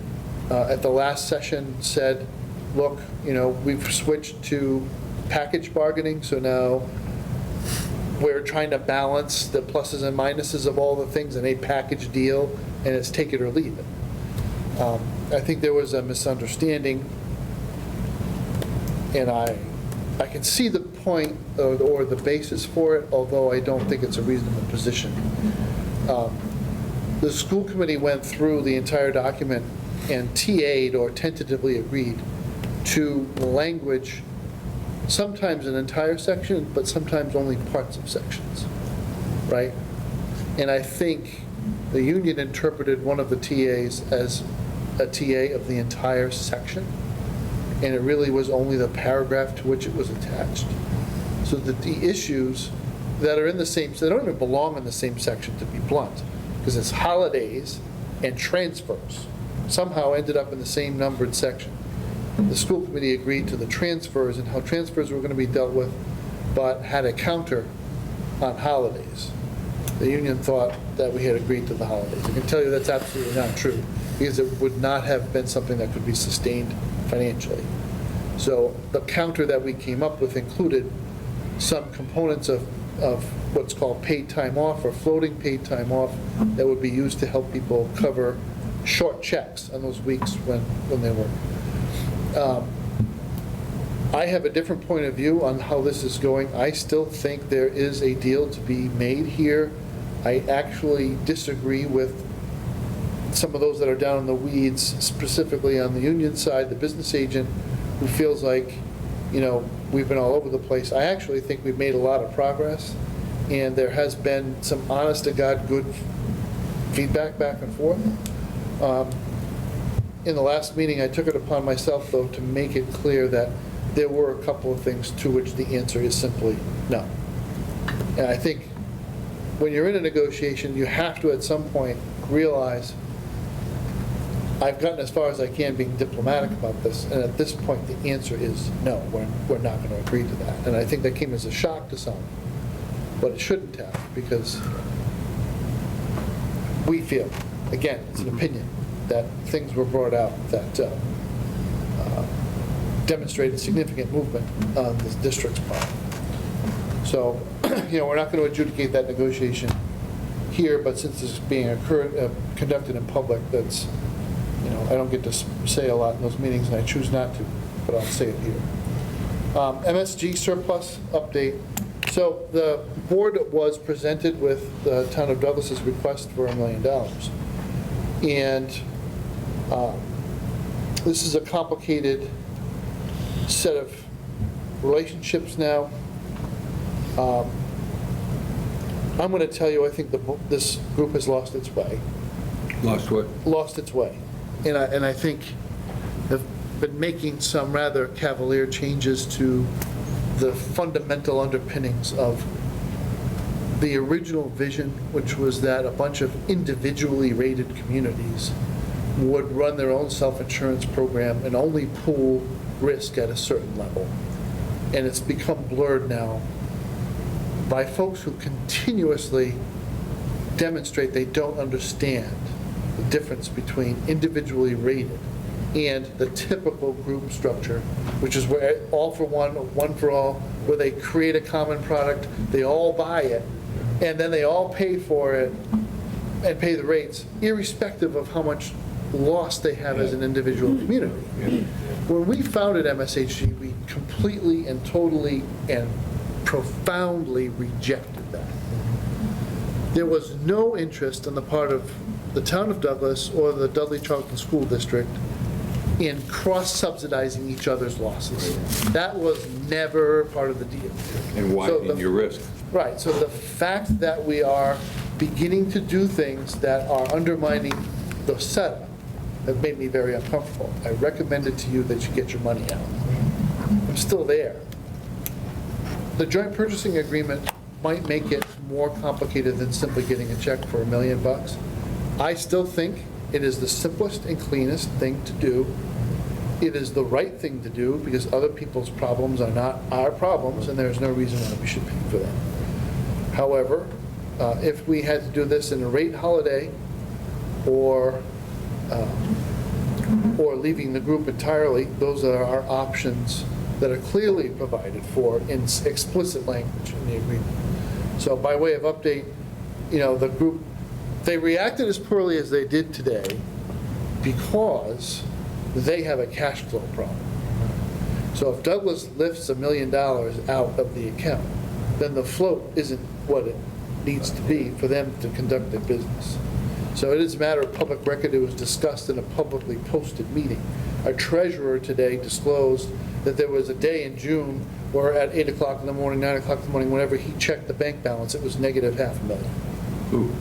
at the last session said, look, we've switched to package bargaining, so now we're trying to balance the pluses and minuses of all the things in a package deal, and it's take it or leave it. I think there was a misunderstanding, and I can see the point or the basis for it, although I don't think it's a reasonable position. The school committee went through the entire document and TA'd or tentatively agreed to language, sometimes an entire section, but sometimes only parts of sections, right? And I think the union interpreted one of the TAs as a TA of the entire section, and it really was only the paragraph to which it was attached. So that the issues that are in the same, they don't even belong in the same section, to be blunt, because it's holidays and transfers somehow ended up in the same numbered section. The school committee agreed to the transfers and how transfers were going to be dealt with, but had a counter on holidays. The union thought that we had agreed to the holidays. I can tell you that's absolutely not true, because it would not have been something that could be sustained financially. So the counter that we came up with included some components of what's called paid time off or floating paid time off that would be used to help people cover short checks on those weeks when they work. I have a different point of view on how this is going. I still think there is a deal to be made here. I actually disagree with some of those that are down in the weeds, specifically on the union side, the business agent, who feels like, we've been all over the place. I actually think we've made a lot of progress, and there has been some honest-to-God good feedback back and forth. In the last meeting, I took it upon myself, though, to make it clear that there were a couple of things to which the answer is simply no. And I think when you're in a negotiation, you have to, at some point, realize I've gotten as far as I can being diplomatic about this, and at this point, the answer is no, we're not going to agree to that. And I think that came as a shock to some. but it shouldn't have, because we feel, again, it's an opinion, that things were brought out that demonstrated significant movement on the district's part. So, we're not going to adjudicate that negotiation here, but since this is being conducted in public, that's, I don't get to say a lot in those meetings, and I choose not to, but I'll say it here. MSG surplus update. So the board was presented with the town of Douglas's request for $1 million. And this is a complicated set of relationships now. I'm going to tell you, I think this group has lost its way. Lost what? Lost its way. And I think have been making some rather cavalier changes to the fundamental underpinnings of the original vision, which was that a bunch of individually rated communities would run their own self-insurance program and only pool risk at a certain level. And it's become blurred now by folks who continuously demonstrate they don't understand the difference between individually rated and the typical group structure, which is where all for one, one for all, where they create a common product, they all buy it, and then they all pay for it and pay the rates, irrespective of how much loss they have as an individual community. When we founded MSHG, we completely and totally and profoundly rejected that. There was no interest on the part of the town of Douglas or the Dudley Charlton School District in cross-subsidizing each other's losses. That was never part of the deal. And widening your risk. Right, so the fact that we are beginning to do things that are undermining the setup have made me very uncomfortable. I recommended to you that you get your money out. I'm still there. The joint purchasing agreement might make it more complicated than simply getting a check for $1 million. I still think it is the simplest and cleanest thing to do. It is the right thing to do because other people's problems are not our problems, and there's no reason why we should pay for them. However, if we had to do this in a rate holiday or leaving the group entirely, those are our options that are clearly provided for in explicit language in the agreement. So by way of update, the group, they reacted as poorly as they did today because they have a cash flow problem. So if Douglas lifts $1 million out of the account, then the float isn't what it needs to be for them to conduct their business. So it is a matter of public record. It was discussed in a publicly posted meeting. Our treasurer today disclosed that there was a day in June where at 8 o'clock in the morning, 9 o'clock in the morning, whenever he checked the bank balance, it was negative $500,000. Ooh.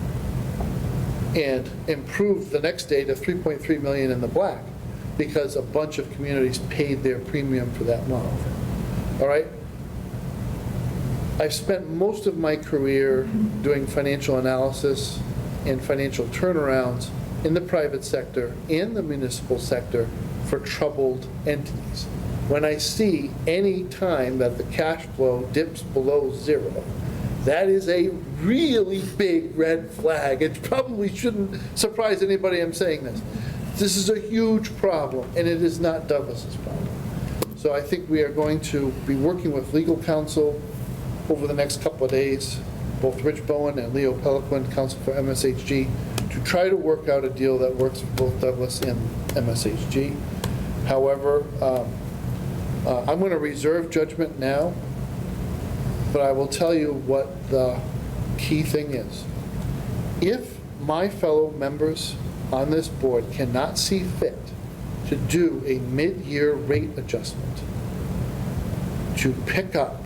And improved the next day to $3.3 million in the black because a bunch of communities paid their premium for that month. All right? I've spent most of my career doing financial analysis and financial turnarounds in the private sector and the municipal sector for troubled entities. When I see any time that the cash flow dips below zero, that is a really big red flag. It probably shouldn't surprise anybody I'm saying this. This is a huge problem, and it is not Douglas's problem. So I think we are going to be working with legal counsel over the next couple of days, both Rich Bowen and Leo Peliquin, counsel for MSHG, to try to work out a deal that works for both Douglas and MSHG. However, I'm going to reserve judgment now, but I will tell you what the key thing is. If my fellow members on this board cannot see fit to do a mid-year rate adjustment to pick up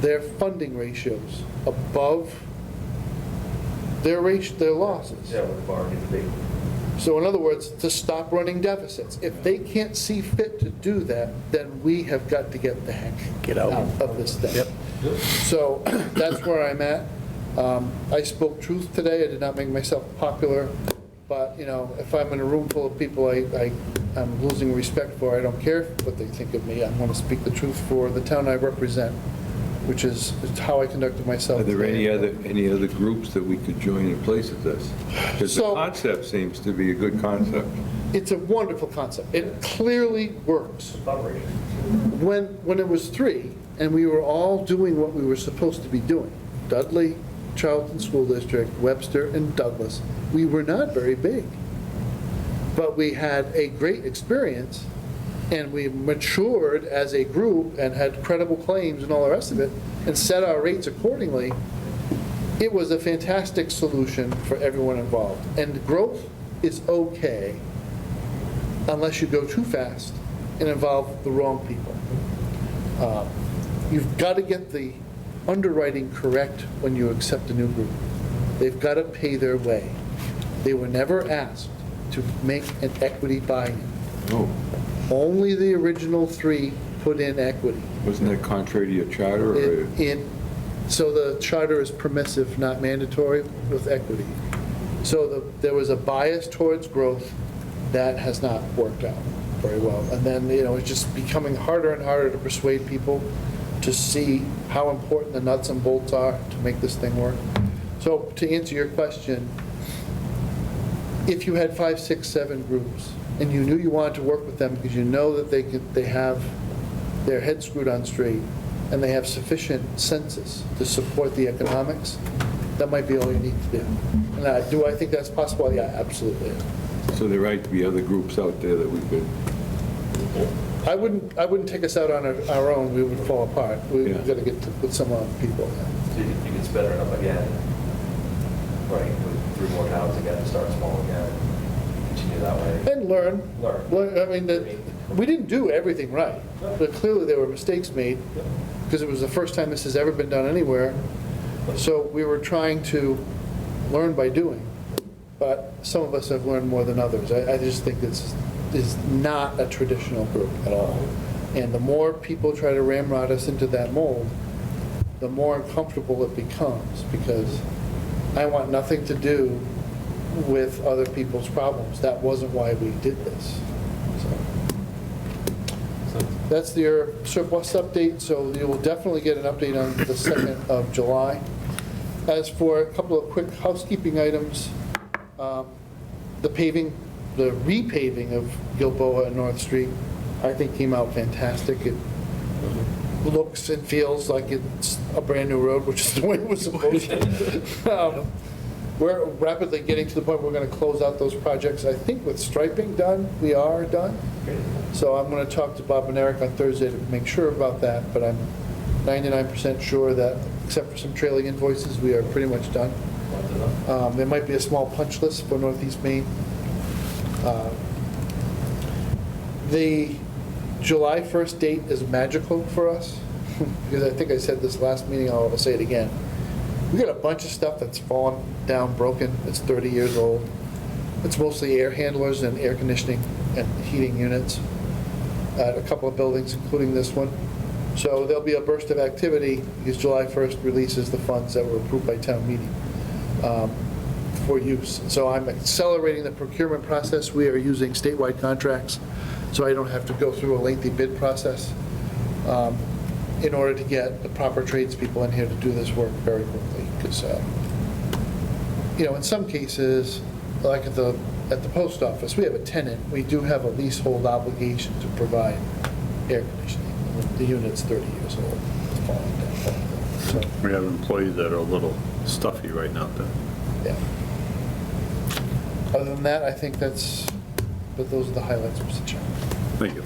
their funding ratios above their losses. Yeah, with the bargain fee. So in other words, to stop running deficits. If they can't see fit to do that, then we have got to get the heck out of this thing. Yep. So that's where I'm at. I spoke truth today. I did not make myself popular. But, if I'm in a room full of people I'm losing respect for, I don't care what they think of me. I'm going to speak the truth for the town I represent. which is how I conducted myself. Are there today. any other groups that we could join in place of this? Because the So- concept seems to be a good concept. It's a wonderful concept. It clearly works. When it was 3, and we were all doing what we were supposed to be doing, Dudley, Charlton School District, Webster, and Douglas, we were not very big. But we had a great experience, and we matured as a group and had credible claims and all the rest of it, and set our rates accordingly. It was a fantastic solution for everyone involved. And growth is okay unless you go too fast and involve the wrong people. You've got to get the underwriting correct when you accept a new group. They've got to pay their way. They were never asked to make an equity buy-in. Oh, Only the original 3 put in equity. wasn't that contrary to your charter? or- So the charter is permissive, not mandatory with equity. So there was a bias towards growth that has not worked out very well. And then, it's just becoming harder and harder to persuade people to see how important the nuts and bolts are to make this thing work. So to answer your question, if you had 5, 6, 7 groups, and you knew you wanted to work with them because you know that they have their head screwed on straight, and they have sufficient census to support the economics, that might be all you need to do. And do I think that's possible? Yeah, absolutely. So there might be other groups out there that we could, I wouldn't take us out on our own, we would fall apart. We've Yeah. got to get with some people. So you can split it up again, right, with 3 more towns again, start small again, continue that way. And learn. Learn. I mean, we didn't do everything right, but clearly there were mistakes made, because it was the first time this has ever been done anywhere. So we were trying to learn by doing, but some of us have learned more than others. I just think this is not a traditional group at all. And the more people try to ramrod us into that mold, the more uncomfortable it becomes, because I want nothing to do with other people's problems. That wasn't why we did this. So that's your surplus update, so you will definitely get an update on the 2nd of July. As for a couple of quick housekeeping items, the paving, the repaving of Gilboa and North Street, I think came out fantastic. It looks and feels like it's a brand-new road, which is the way it was supposed to. We're rapidly getting to the point where we're going to close out those projects. I think with striping done, we are done. So I'm going to talk to Bob and Eric on Thursday to make sure about that, but I'm 99% sure that, except for some trailing invoices, we are pretty much done. There might be a small punch list for Northeast Maine. The July 1st date is magical for us, because I think I said this last meeting, I'll say it again. We got a bunch of stuff that's fallen down, broken, it's 30 years old. It's mostly air handlers and air conditioning and heating units at a couple of buildings, including this one. So there'll be a burst of activity, because July 1st releases the funds that were approved by town meeting for use. So I'm accelerating the procurement process. We are using statewide contracts, so I don't have to go through a lengthy bid process in order to get the proper tradespeople in here to do this work very quickly. Because, in some cases, like at the post office, we have a tenant. We do have a leasehold obligation to provide air conditioning. The unit's 30 years old. It's falling down. So, We have employees that are a little stuffy right now, too. yeah. Other than that, I think those are the highlights, Mr. Chairman. Thank you.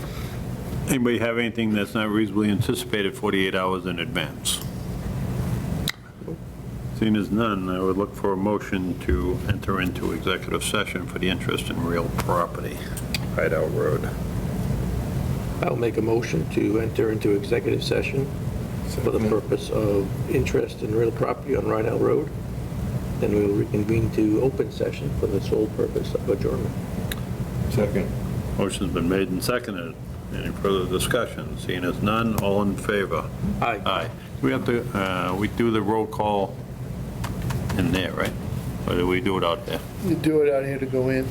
Anybody have anything that's not reasonably anticipated 48 hours in advance? Seeing as none, I would look for a motion to enter into executive session for the interest in real property, Rideout Road. I'll make a motion to enter into executive session for the purpose of interest in real property on Rhinell Road. Then we will reconvene to open session for the sole purpose of adjournment. second. Motion's been made and seconded. Any further discussion? Seeing as none, all in favor? Aye. Aye. We have to, we do the roll call in there, right? Or do we do it out there? You do it out here to go in.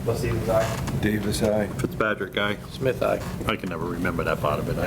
Les Stevens, aye. Davis, aye. Fitzpatrick, aye. Smith, aye. I can never remember that part of it.